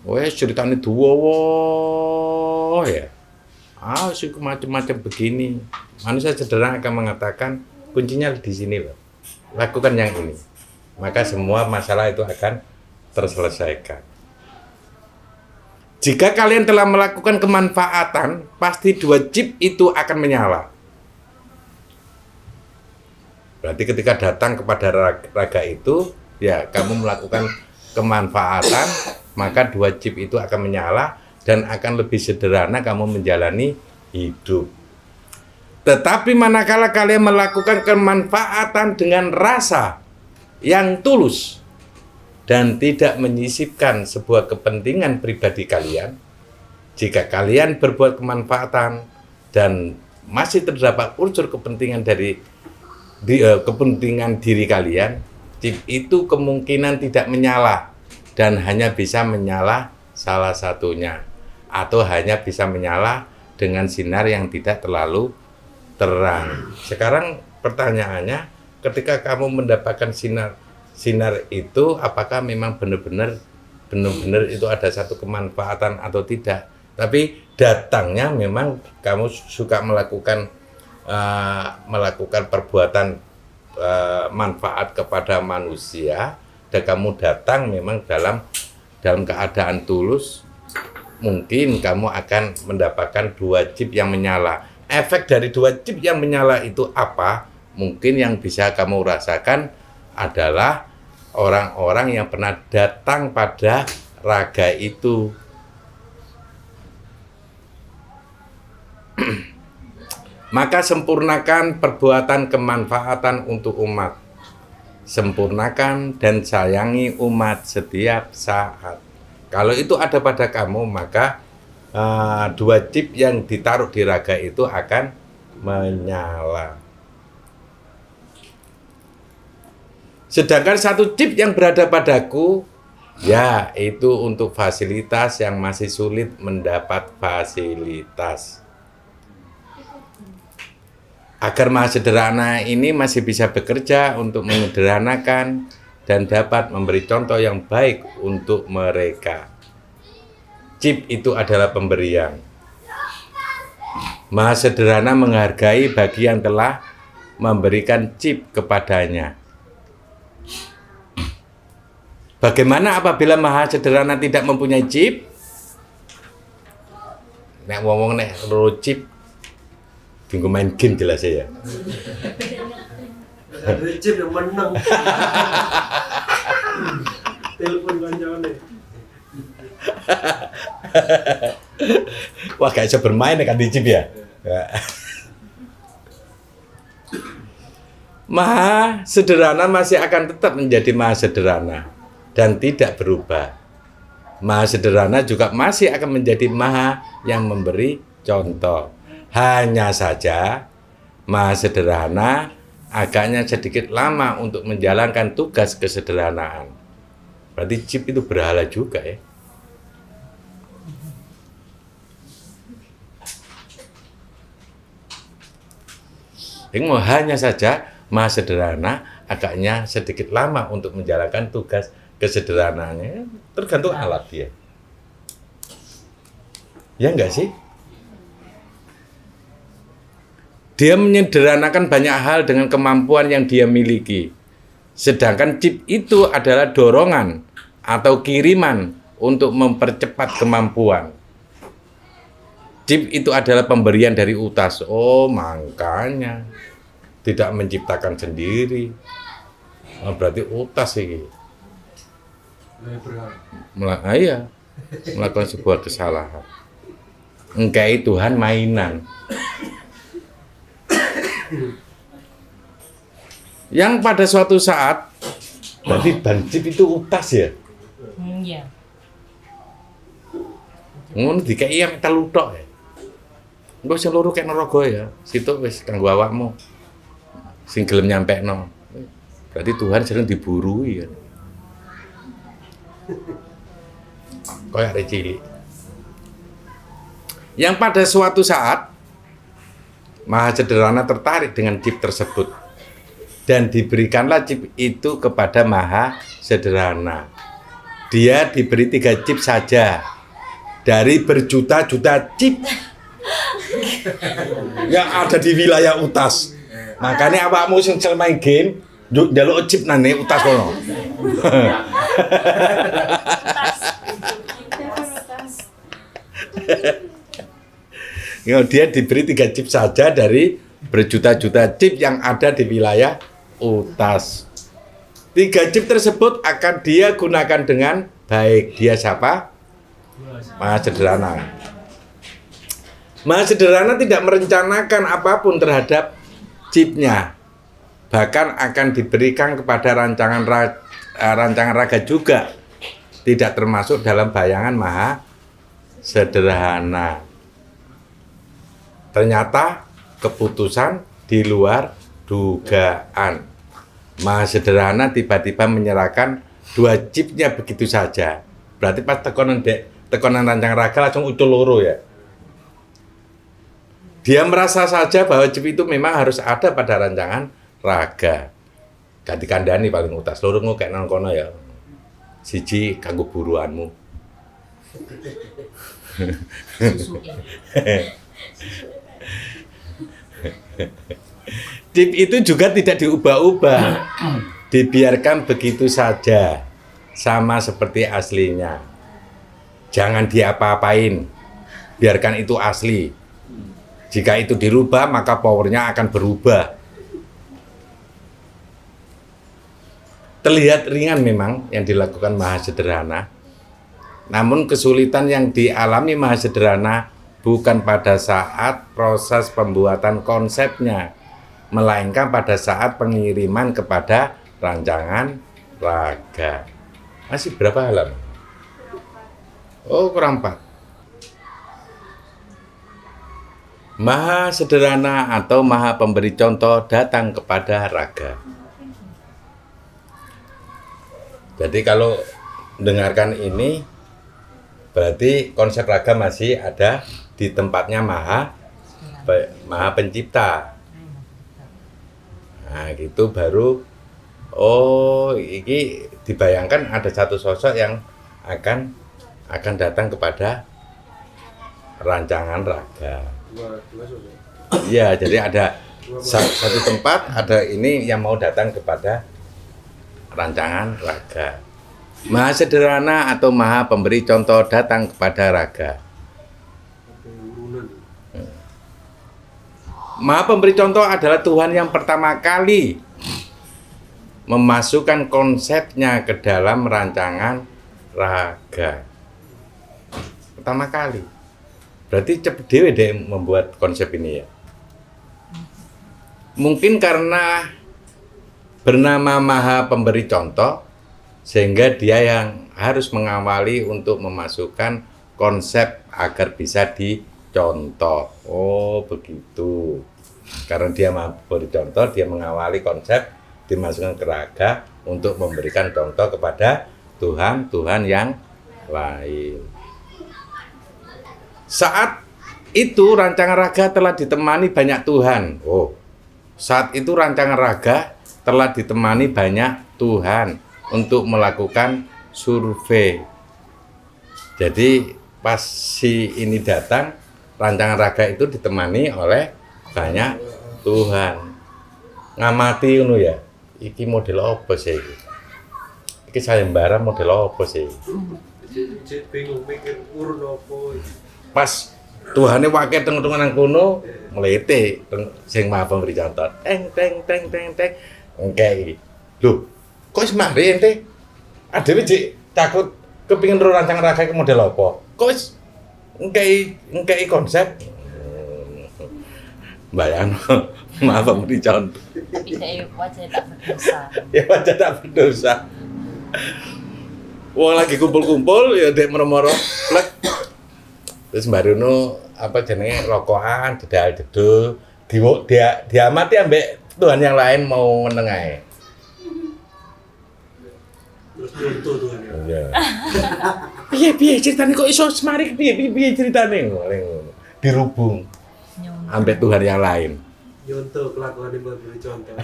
Wes ceritanya duwowo ya. Suku macam-macam begini. Manusia sederhana akan mengatakan kuncinya di sini loh. Lakukan yang ini. Maka semua masalah itu akan terselesaikan. Jika kalian telah melakukan kemanfaatan, pasti 2 chip itu akan menyala. Berarti ketika datang kepada raga itu, ya kamu melakukan kemanfaatan, maka 2 chip itu akan menyala dan akan lebih sederhana kamu menjalani hidup. Tetapi manakala kalian melakukan kemanfaatan dengan rasa yang tulus dan tidak menyisipkan sebuah kepentingan pribadi kalian, jika kalian berbuat kemanfaatan dan masih terdapat unsur kepentingan kepentingan diri kalian, chip itu kemungkinan tidak menyala dan hanya bisa menyala salah satunya, atau hanya bisa menyala dengan sinar yang tidak terlalu terang. Sekarang pertanyaannya, ketika kamu mendapatkan sinar itu, apakah memang benar-benar itu ada satu kemanfaatan atau tidak? Tapi datangnya memang kamu suka melakukan perbuatan manfaat kepada manusia, dan kamu datang memang dalam keadaan tulus, mungkin kamu akan mendapatkan 2 chip yang menyala. Efek dari 2 chip yang menyala itu apa? Mungkin yang bisa kamu rasakan adalah orang-orang yang pernah datang pada raga itu. Maka sempurnakan perbuatan kemanfaatan untuk umat. Sempurnakan dan sayangi umat setiap saat. Kalau itu ada pada kamu, maka 2 chip yang ditaruh di raga itu akan menyala. Sedangkan 1 chip yang berada padaku, ya itu untuk fasilitas yang masih sulit mendapat fasilitas. Agar Maha Sederhana ini masih bisa bekerja untuk menyederhanakan dan dapat memberi contoh yang baik untuk mereka. Chip itu adalah pemberian. Maha Sederhana menghargai bagi yang telah memberikan chip kepadanya. Bagaimana apabila Maha Sederhana tidak mempunyai chip? Nek ngomong nek ro chip tinggal main game jelas ya. Ada chip yang menang. Telepon kancane. Wah, gak bisa bermain kan di chip ya. Maha Sederhana masih akan tetap menjadi Maha Sederhana dan tidak berubah. Maha Sederhana juga masih akan menjadi Maha yang memberi contoh. Hanya saja Maha Sederhana agaknya sedikit lama untuk menjalankan tugas kesederhanaan. Berarti chip itu berhala juga ya. Hanya saja Maha Sederhana agaknya sedikit lama untuk menjalankan tugas kesederhanaannya, tergantung alat dia. Ya enggak sih? Dia menyederhanakan banyak hal dengan kemampuan yang dia miliki. Sedangkan chip itu adalah dorongan atau kiriman untuk mempercepat kemampuan. Chip itu adalah pemberian dari utas. Oh, makanya tidak menciptakan sendiri. Oh, berarti utas ini. Iya, melakukan sebuah kesalahan. Engkai Tuhan mainan. Yang pada suatu saat, berarti ban chip itu utas ya? Iya. Ngono dikai yang telutok ya. Engko seluruh kek naraga ya. Situ wis kanggo awakmu. Sing gelem nyampekno. Berarti Tuhan sering diburui ya. Kayak arek cilik. Yang pada suatu saat Maha Sederhana tertarik dengan chip tersebut dan diberikanlah chip itu kepada Maha Sederhana. Dia diberi 3 chip saja dari berjuta-juta chip yang ada di wilayah utas. Makanya awakmu sing main game njaluk chip nane utas kono. Ya, dia diberi 3 chip saja dari berjuta-juta chip yang ada di wilayah utas. 3 chip tersebut akan dia gunakan dengan baik. Dia siapa? Maha Sederhana. Maha Sederhana tidak merencanakan apapun terhadap chipnya. Bahkan akan diberikan kepada rancangan raga juga. Tidak termasuk dalam bayangan Maha Sederhana. Ternyata keputusan di luar dugaan. Maha Sederhana tiba-tiba menyerahkan 2 chipnya begitu saja. Berarti pas tekonan rancang raga langsung ucul loro ya. Dia merasa saja bahwa chip itu memang harus ada pada rancangan raga. Ganti kandani paling utas loro ngukek nang kono ya. Siji kanggo buruanmu. Chip itu juga tidak diubah-ubah, dibiarkan begitu saja, sama seperti aslinya. Jangan diapa-apain, biarkan itu asli. Jika itu dirubah, maka powernya akan berubah. Terlihat ringan memang yang dilakukan Maha Sederhana, namun kesulitan yang dialami Maha Sederhana bukan pada saat proses pembuatan konsepnya, melainkan pada saat pengiriman kepada rancangan raga. Masih berapa halaman? Oh, kurang 4. Maha Sederhana atau Maha Pemberi Contoh datang kepada raga. Jadi kalau mendengarkan ini, berarti konsep raga masih ada di tempatnya Maha Pencipta. Nah, gitu baru ini dibayangkan ada satu sosok yang akan datang kepada rancangan raga. Iya, jadi ada satu tempat, ada ini yang mau datang kepada rancangan raga. Maha Sederhana atau Maha Pemberi Contoh datang kepada raga. Maha Pemberi Contoh adalah Tuhan yang pertama kali memasukkan konsepnya ke dalam rancangan raga. Pertama kali. Berarti cepet dewe deh membuat konsep ini ya. Mungkin karena bernama Maha Pemberi Contoh, sehingga dia yang harus mengawali untuk memasukkan konsep agar bisa dicontoh. Oh, begitu. Karena dia Maha Pemberi Contoh, dia mengawali konsep dimasukkan ke raga untuk memberikan contoh kepada Tuhan yang lain. Saat itu rancangan raga telah ditemani banyak Tuhan. Saat itu rancangan raga telah ditemani banyak Tuhan untuk melakukan survei. Jadi pas si ini datang, rancangan raga itu ditemani oleh banyak Tuhan. Ngamati ngono ya. Iki model apa sih? Iki sayembara model apa sih? Cek bingung mikir urun apa. Pas Tuhane wake teng-teng nang kono, mlete sing Maha Pemberi contoh. Teng. Engke. Lho, kok wis mari ente? Adewe jek takut kepengin ro rancangan raga iki model apa? Kok wis engke konsep? Bayang Maha Pemberi contoh. Tapi saya wajah tak berdosa. Ya wajah tak berdosa. Wong lagi kumpul-kumpul ya dek moro-moro plek. Terus baruno apa jenenge rokokan jedal-jedul diamati ambek Tuhan yang lain mau meneng ae. Terus contoh Tuhan ya. Iya. Piye ceritane kok iso semari piye ceritane ngono. Dirubung ambek Tuhan yang lain. Nyontoh kelakuan yang beri contoh.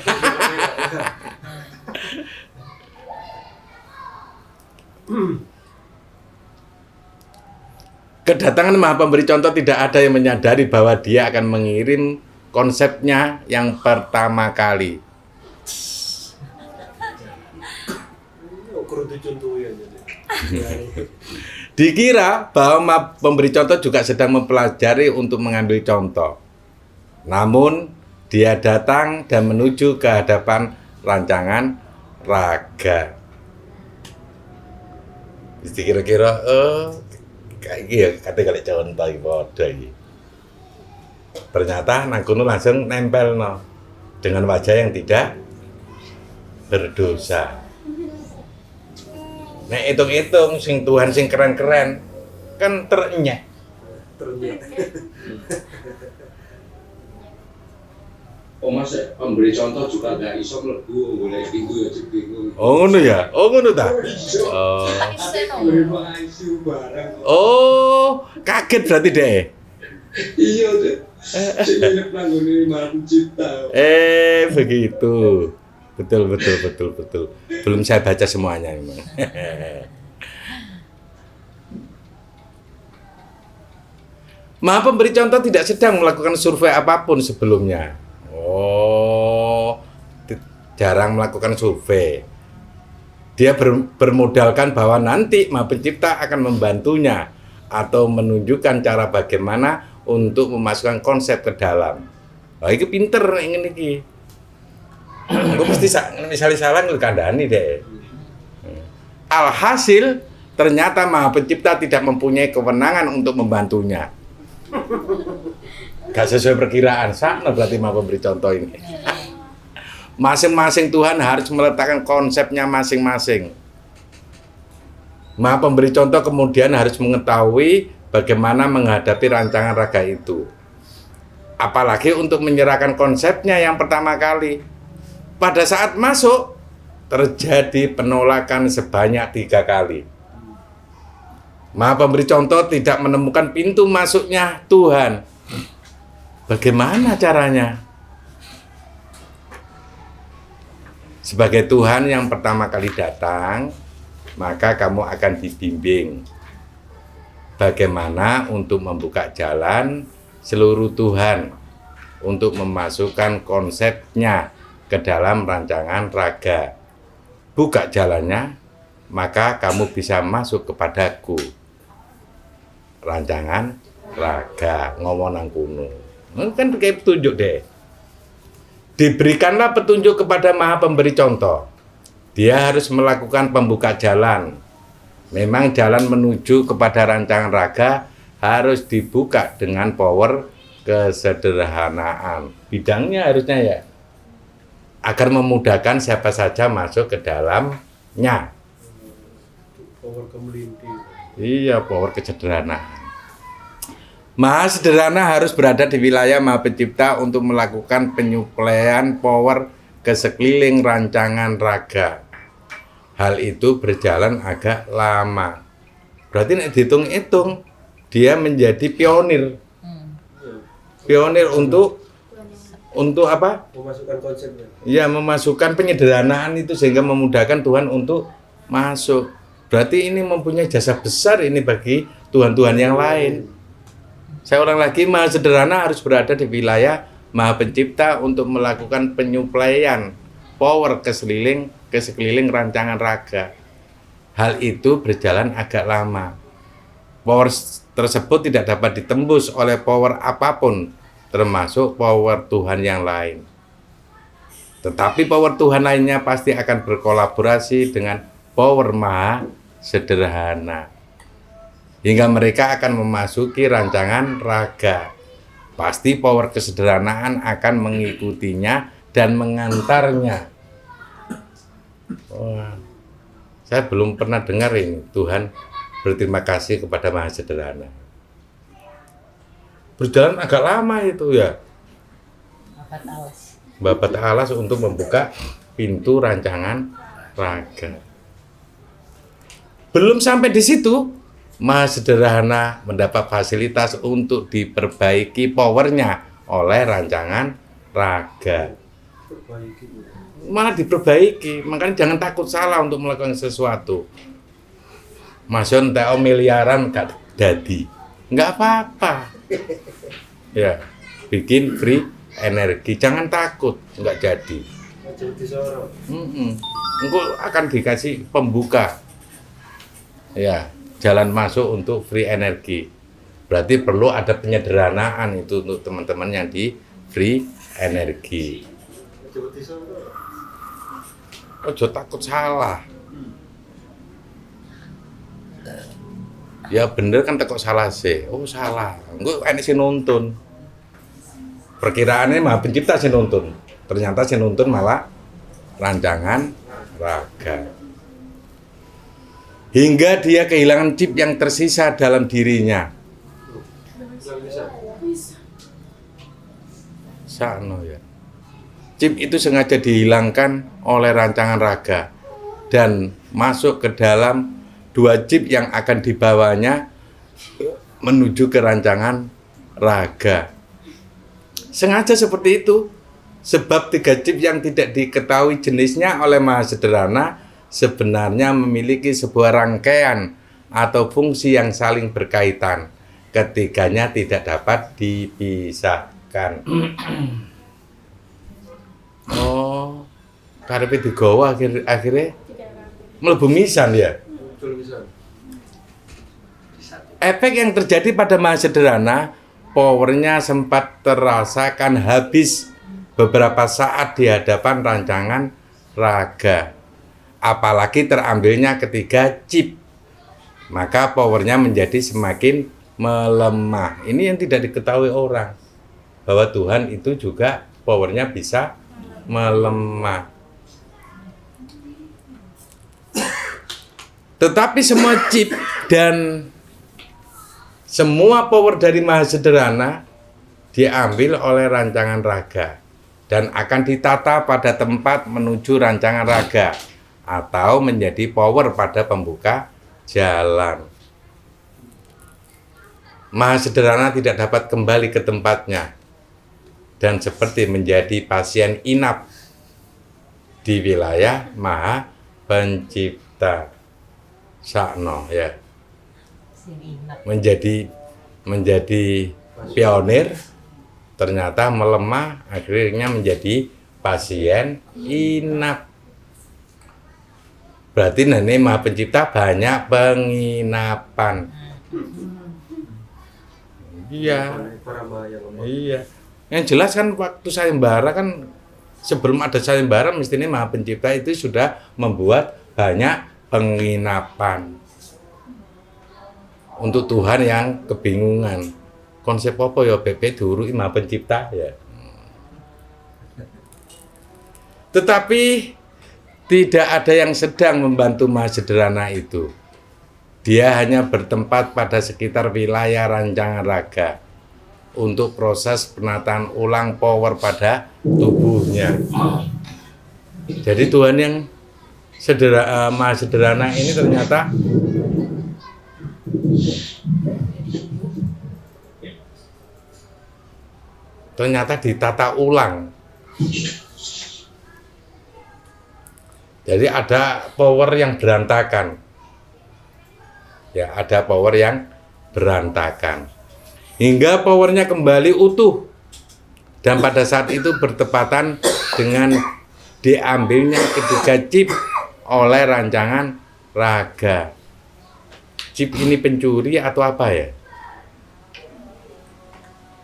Kedatangan Maha Pemberi Contoh tidak ada yang menyadari bahwa dia akan mengirim konsepnya yang pertama kali. Kurang dicontohin aja. Dikira bahwa Maha Pemberi Contoh juga sedang mempelajari untuk mengambil contoh. Namun, dia datang dan menuju ke hadapan rancangan raga. Kira-kira, kayak gitu ya, kata kali contoh iki padha iki. Ternyata nang kono langsung nempel dengan wajah yang tidak berdosa. Nek hitung-hitung sing Tuhan sing keren-keren kan terenyek. Ternyata. Mas, pemberi contoh juga nggak iso mlebu boleh pintu ya bingung. Oh ngono ya? Oh ngono ta? Oh, kaget berarti deh. Iya, Dek. Sing nginep nang ngene Maha Pencipta. Begitu. Betul. Belum saya baca semuanya memang. Maha Pemberi Contoh tidak sedang melakukan survei apapun sebelumnya. Jarang melakukan survei. Dia bermodalkan bahwa nanti Maha Pencipta akan membantunya atau menunjukkan cara bagaimana untuk memasukkan konsep ke dalam. Wah, itu pinter ingin iki. Aku mesti misalnya salah ngkandani deh. Alhasil ternyata Maha Pencipta tidak mempunyai kewenangan untuk membantunya. Gak sesuai perkiraan, sana berarti Maha Pemberi Contoh ini. Masing-masing Tuhan harus meletakkan konsepnya masing-masing. Maha Pemberi Contoh kemudian harus mengetahui bagaimana menghadapi rancangan raga itu. Apalagi untuk menyerahkan konsepnya yang pertama kali. Pada saat masuk, terjadi penolakan sebanyak 3 kali. Maha Pemberi Contoh tidak menemukan pintu masuknya Tuhan. Bagaimana caranya? Sebagai Tuhan yang pertama kali datang, maka kamu akan dibimbing bagaimana untuk membuka jalan seluruh Tuhan untuk memasukkan konsepnya ke dalam rancangan raga. Buka jalannya, maka kamu bisa masuk kepadaku. Rancangan raga, ngomong nang kuno. Kan kayak petunjuk deh. Diberikanlah petunjuk kepada Maha Pemberi Contoh. Dia harus melakukan pembuka jalan. Memang jalan menuju kepada rancangan raga harus dibuka dengan power kesederhanaan. Bidangnya harusnya ya, agar memudahkan siapa saja masuk ke dalamnya. Power kemelinti. Iya, power kesederhanaan. Maha Sederhana harus berada di wilayah Maha Pencipta untuk melakukan penyuplaian power ke sekeliling rancangan raga. hal itu berjalan agak lama. Berarti nek dihitung-hitung dia menjadi pionir. Pionir untuk apa? Memasukkan konsepnya. Ya, memasukkan penyederhanaan itu sehingga memudahkan Tuhan untuk masuk. Berarti ini mempunyai jasa besar ini bagi Tuhan-Tuhan yang lain. Saya ulang lagi, Maha Sederhana harus berada di wilayah Maha Pencipta untuk melakukan penyuplaian power ke sekeliling rancangan raga. Hal itu berjalan agak lama. Power tersebut tidak dapat ditembus oleh power apapun, termasuk power Tuhan yang lain. Tetapi power Tuhan lainnya pasti akan berkolaborasi dengan power Maha Sederhana, hingga mereka akan memasuki rancangan raga. Pasti power kesederhanaan akan mengikutinya dan mengantarnya. Wah, saya belum pernah dengar ini Tuhan berterima kasih kepada Maha Sederhana. Berjalan agak lama itu ya. Babat alas untuk membuka pintu rancangan raga. Belum sampai di situ, Maha Sederhana mendapat fasilitas untuk diperbaiki powernya oleh rancangan raga. Malah diperbaiki, makanya jangan takut salah untuk melakukan sesuatu. Masion teo miliaran gak dadi, nggak apa-apa. Ya, bikin free energi, jangan takut nggak jadi. Engko akan dikasih pembuka. Ya, jalan masuk untuk free energi. Berarti perlu ada penyederhanaan itu untuk teman-teman yang di free energi. Ojo takut salah. Ya bener kan tekok salah sih. Oh salah. Engko enek sing nuntun. Perkiraannya Maha Pencipta sing nuntun. Ternyata sing nuntun malah rancangan raga. Hingga dia kehilangan chip yang tersisa dalam dirinya. Sakno ya. Chip itu sengaja dihilangkan oleh rancangan raga dan masuk ke dalam 2 chip yang akan dibawanya menuju ke rancangan raga. Sengaja seperti itu, sebab 3 chip yang tidak diketahui jenisnya oleh Maha Sederhana sebenarnya memiliki sebuah rangkaian atau fungsi yang saling berkaitan. Ketiganya tidak dapat dipisahkan. Oh, karepe digawa akhirnya mlebu misan ya. Efek yang terjadi pada Maha Sederhana, powernya sempat terasakan habis beberapa saat di hadapan rancangan raga. Apalagi terambilnya ketiga chip, maka powernya menjadi semakin melemah. Ini yang tidak diketahui orang, bahwa Tuhan itu juga powernya bisa melemah. Tetapi semua chip dan semua power dari Maha Sederhana diambil oleh rancangan raga dan akan ditata pada tempat menuju rancangan raga atau menjadi power pada pembuka jalan. Maha Sederhana tidak dapat kembali ke tempatnya dan seperti menjadi pasien inap di wilayah Maha Pencipta. Sakno ya. Menjadi pionir, ternyata melemah, akhirnya menjadi pasien inap. Berarti Nenek Maha Pencipta banyak penginapan. Iya. Iya. Yang jelas kan waktu sayembara kan, sebelum ada sayembara mestinya Maha Pencipta itu sudah membuat banyak penginapan. Untuk Tuhan yang kebingungan. Konsep apa ya BP diuruki Maha Pencipta ya. Tetapi tidak ada yang sedang membantu Maha Sederhana itu. Dia hanya bertempat pada sekitar wilayah rancangan raga untuk proses penataan ulang power pada tubuhnya. Jadi Tuhan yang Maha Sederhana ini ternyata ditata ulang. Jadi ada power yang berantakan. Ya, ada power yang berantakan. Hingga powernya kembali utuh. Dan pada saat itu bertepatan dengan diambilnya ketiga chip oleh rancangan raga. Chip ini pencuri atau apa ya?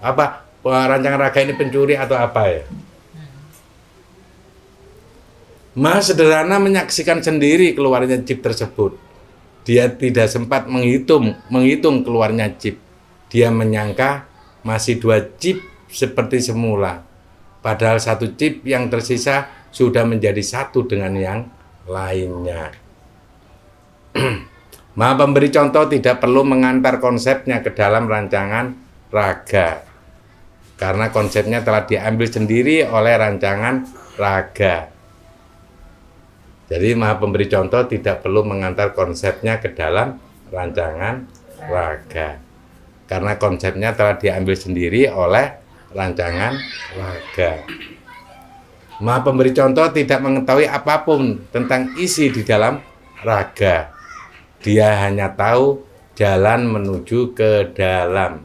Apa? Rancangan raga ini pencuri atau apa ya? Maha Sederhana menyaksikan sendiri keluarnya chip tersebut. Dia tidak sempat menghitung keluarnya chip. Dia menyangka masih 2 chip seperti semula. Padahal 1 chip yang tersisa sudah menjadi satu dengan yang lainnya. Maha Pemberi Contoh tidak perlu mengantar konsepnya ke dalam rancangan raga. Karena konsepnya telah diambil sendiri oleh rancangan raga. Jadi Maha Pemberi Contoh tidak perlu mengantar konsepnya ke dalam rancangan raga. Karena konsepnya telah diambil sendiri oleh rancangan raga. Maha Pemberi Contoh tidak mengetahui apapun tentang isi di dalam raga. Dia hanya tahu jalan menuju ke dalam.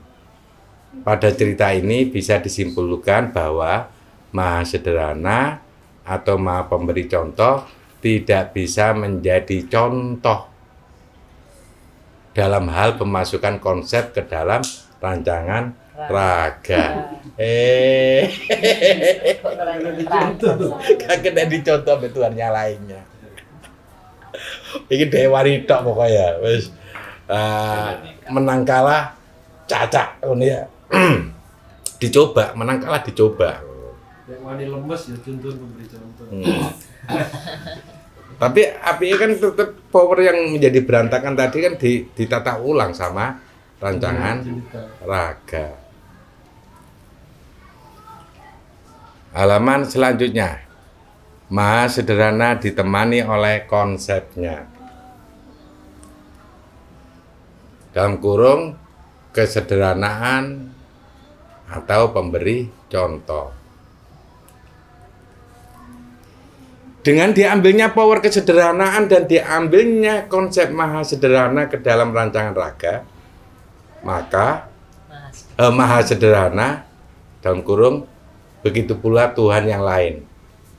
Pada cerita ini bisa disimpulkan bahwa Maha Sederhana atau Maha Pemberi Contoh tidak bisa menjadi contoh dalam hal pemasukan konsep ke dalam rancangan raga. Kagak ada dicontoh betuannya lainnya. Ini dewari tok pokoknya. Wis menang kalah cacak ngono ya. Dicoba, menang kalah dicoba. Yang wani lemes ya tuntun memberi contoh. Tapi apinya kan tetap power yang menjadi berantakan tadi kan ditata ulang sama rancangan raga. Halaman selanjutnya, Maha Sederhana ditemani oleh konsepnya. Dalam kurung kesederhanaan atau pemberi contoh. Dengan diambilnya power kesederhanaan dan diambilnya konsep Maha Sederhana ke dalam rancangan raga, maka Maha Sederhana dalam kurung begitu pula Tuhan yang lain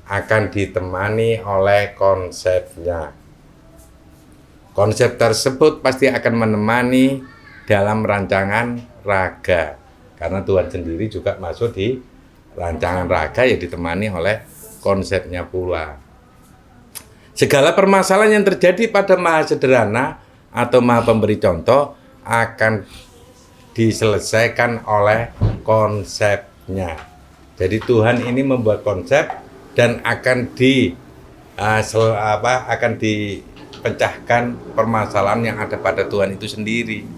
akan ditemani oleh konsepnya. Konsep tersebut pasti akan menemani dalam rancangan raga, karena Tuhan sendiri juga masuk di rancangan raga yang ditemani oleh konsepnya pula. Segala permasalahan yang terjadi pada Maha Sederhana atau Maha Pemberi Contoh akan diselesaikan oleh konsepnya. Jadi Tuhan ini membuat konsep dan akan dipecahkan permasalahan yang ada pada Tuhan itu sendiri.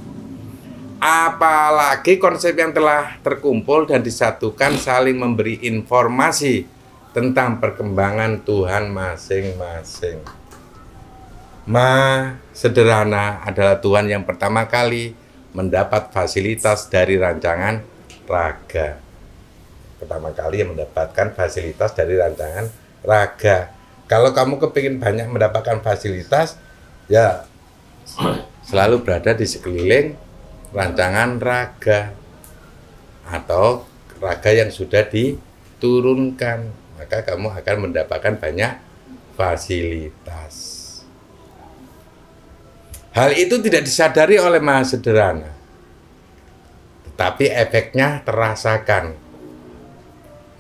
Apalagi konsep yang telah terkumpul dan disatukan saling memberi informasi tentang perkembangan Tuhan masing-masing. Maha Sederhana adalah Tuhan yang pertama kali mendapat fasilitas dari rancangan raga. Pertama kali yang mendapatkan fasilitas dari rancangan raga. Kalau kamu kepingin banyak mendapatkan fasilitas, ya selalu berada di sekeliling rancangan raga atau raga yang sudah diturunkan. Maka kamu akan mendapatkan banyak fasilitas. Hal itu tidak disadari oleh Maha Sederhana, tetapi efeknya terasakan.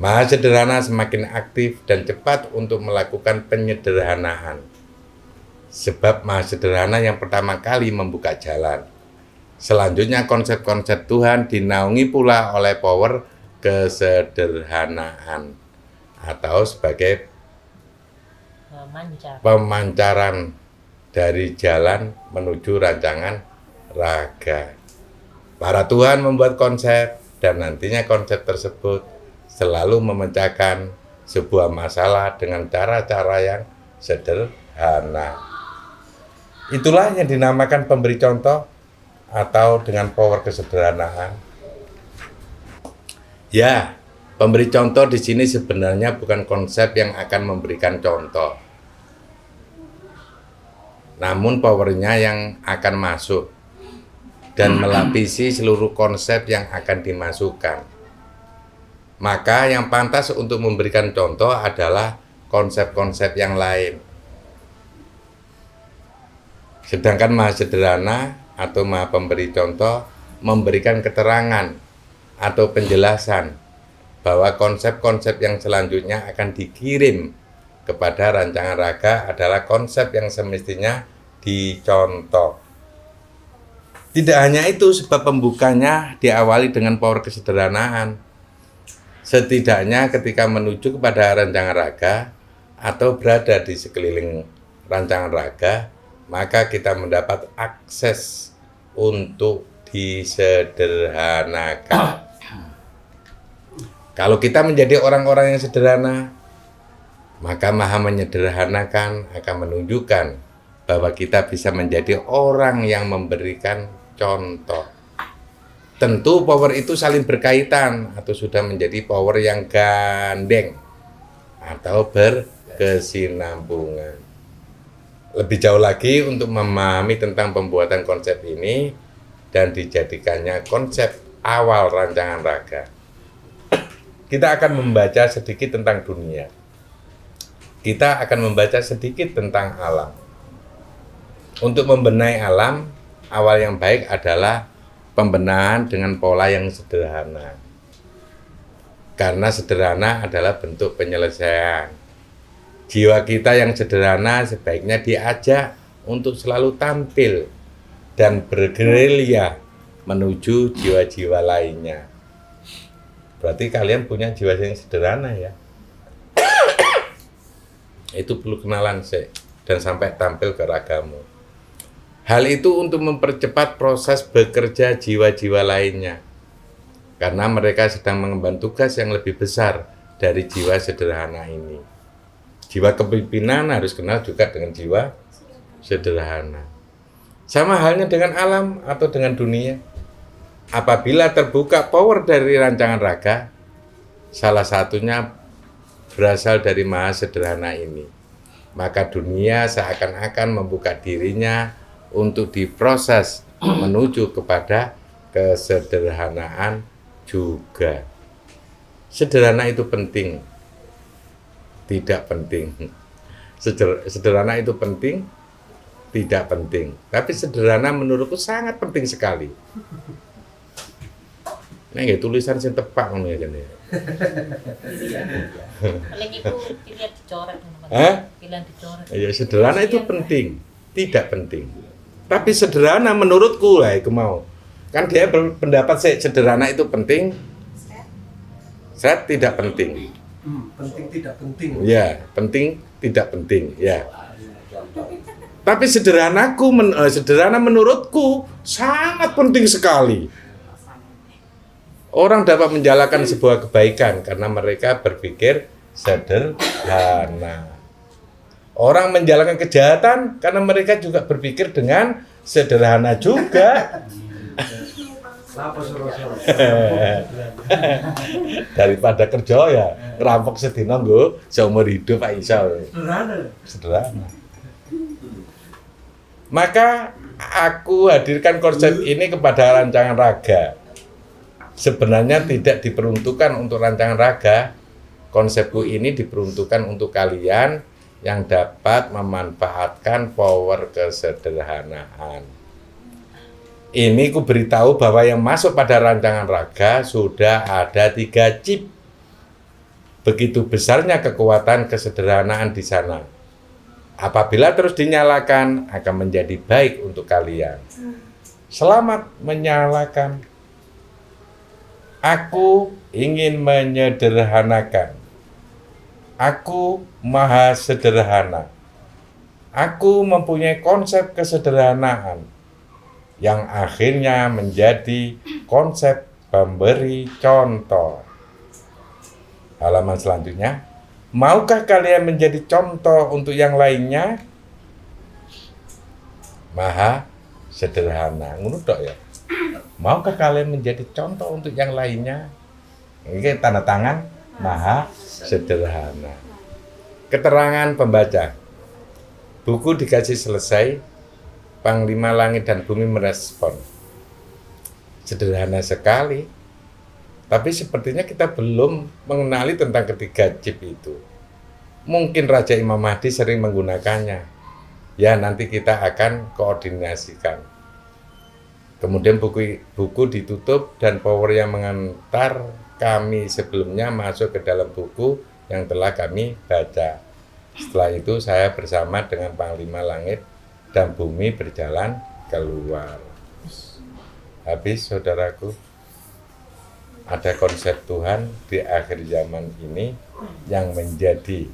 Maha Sederhana semakin aktif dan cepat untuk melakukan penyederhanaan. Sebab Maha Sederhana yang pertama kali membuka jalan. Selanjutnya konsep-konsep Tuhan dinaungi pula oleh power kesederhanaan atau sebagai pemancaran dari jalan menuju rancangan raga. Para Tuhan membuat konsep dan nantinya konsep tersebut selalu memecahkan sebuah masalah dengan cara-cara yang sederhana. sederhana. Itulah yang dinamakan pemberi contoh atau dengan power kesederhanaan. Ya, pemberi contoh di sini sebenarnya bukan konsep yang akan memberikan contoh, namun powernya yang akan masuk dan melapisi seluruh konsep yang akan dimasukkan. Maka yang pantas untuk memberikan contoh adalah konsep-konsep yang lain. Sedangkan Maha Sederhana atau Maha Pemberi Contoh memberikan keterangan atau penjelasan bahwa konsep-konsep yang selanjutnya akan dikirim kepada rancangan raga adalah konsep yang semestinya dicontoh. Tidak hanya itu, sebab pembukanya diawali dengan power kesederhanaan. Setidaknya ketika menuju kepada rancangan raga atau berada di sekeliling rancangan raga, maka kita mendapat akses untuk disederhanakan. Kalau kita menjadi orang-orang yang sederhana, maka Maha Menyederhanakan akan menunjukkan bahwa kita bisa menjadi orang yang memberikan contoh. Tentu power itu saling berkaitan atau sudah menjadi power yang gandeng atau berkesinambungan. Lebih jauh lagi untuk memahami tentang pembuatan konsep ini dan dijadikannya konsep awal rancangan raga, kita akan membaca sedikit tentang dunia. Kita akan membaca sedikit tentang alam. Untuk membenahi alam, awal yang baik adalah pembenahan dengan pola yang sederhana. Karena sederhana adalah bentuk penyelesaian. Jiwa kita yang sederhana sebaiknya diajak untuk selalu tampil dan bergerilya menuju jiwa-jiwa lainnya. Berarti kalian punya jiwa yang sederhana ya. Itu perlu kenalan sih dan sampai tampil ke ragamu. Hal itu untuk mempercepat proses bekerja jiwa-jiwa lainnya. Karena mereka sedang mengemban tugas yang lebih besar dari jiwa sederhana ini. Jiwa kepemimpinan harus kenal juga dengan jiwa sederhana. Sama halnya dengan alam atau dengan dunia. Apabila terbuka power dari rancangan raga, salah satunya berasal dari Maha Sederhana ini, maka dunia seakan-akan membuka dirinya untuk diproses menuju kepada kesederhanaan juga. Sederhana itu penting, tidak penting. Sederhana itu penting, tidak penting. Tapi sederhana menurutku sangat penting sekali. Nah, nggak tulisan sing tepak ngono ya jane. Paling itu pilihan dicoret. Pilihan dicoret. Ya, sederhana itu penting, tidak penting. Tapi sederhana menurutku lah, aku mau. Kan dia berpendapat sederhana itu penting, saya tidak penting. Penting tidak penting. Ya, penting tidak penting. Ya. Tapi sederhana menurutku sangat penting sekali. Orang dapat menjalankan sebuah kebaikan karena mereka berpikir sederhana. Orang menjalankan kejahatan karena mereka juga berpikir dengan sederhana juga. Apa suruh-suruh? Daripada kerja ya ngerampok sedina nggo seumur hidup Pak Isa. Sederhana. Maka aku hadirkan konsep ini kepada rancangan raga. Sebenarnya tidak diperuntukkan untuk rancangan raga. Konsepku ini diperuntukkan untuk kalian yang dapat memanfaatkan power kesederhanaan. Ini ku beritahu bahwa yang masuk pada rancangan raga sudah ada 3 chip. Begitu besarnya kekuatan kesederhanaan di sana. Apabila terus dinyalakan akan menjadi baik untuk kalian. Selamat menyalakan. Aku ingin menyederhanakan. Aku maha sederhana. Aku mempunyai konsep kesederhanaan yang akhirnya menjadi konsep pemberi contoh. Halaman selanjutnya. Maukah kalian menjadi contoh untuk yang lainnya? maha sederhana. Ngono tok ya. Maukah kalian menjadi contoh untuk yang lainnya? Ini tanda tangan maha sederhana. Keterangan pembaca. Buku dikasih selesai, Panglima Langit dan Bumi merespon. Sederhana sekali. Tapi sepertinya kita belum mengenali tentang ketiga chip itu. Mungkin Raja Imam Mahdi sering menggunakannya. Ya, nanti kita akan koordinasikan. Kemudian buku ditutup dan power yang mengantar kami sebelumnya masuk ke dalam buku yang telah kami baca. Setelah itu saya bersama dengan Panglima Langit dan Bumi berjalan keluar. Habis, saudaraku. Ada konsep Tuhan di akhir zaman ini yang menjadi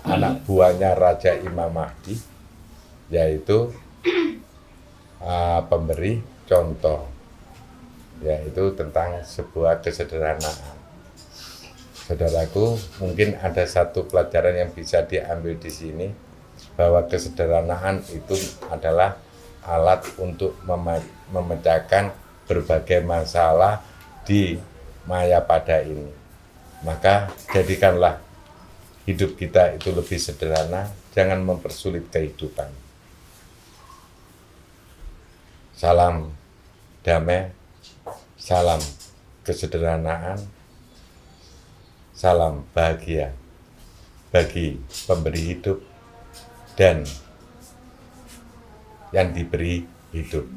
anak buahnya Raja Imam Mahdi, yaitu pemberi contoh, yaitu tentang sebuah kesederhanaan. Saudaraku, mungkin ada satu pelajaran yang bisa diambil di sini, bahwa kesederhanaan itu adalah alat untuk memecahkan berbagai masalah di Mayapada ini. Maka jadikanlah hidup kita itu lebih sederhana, jangan mempersulit kehidupan. Salam damai, salam kesederhanaan, salam bahagia bagi pemberi hidup dan yang diberi hidup.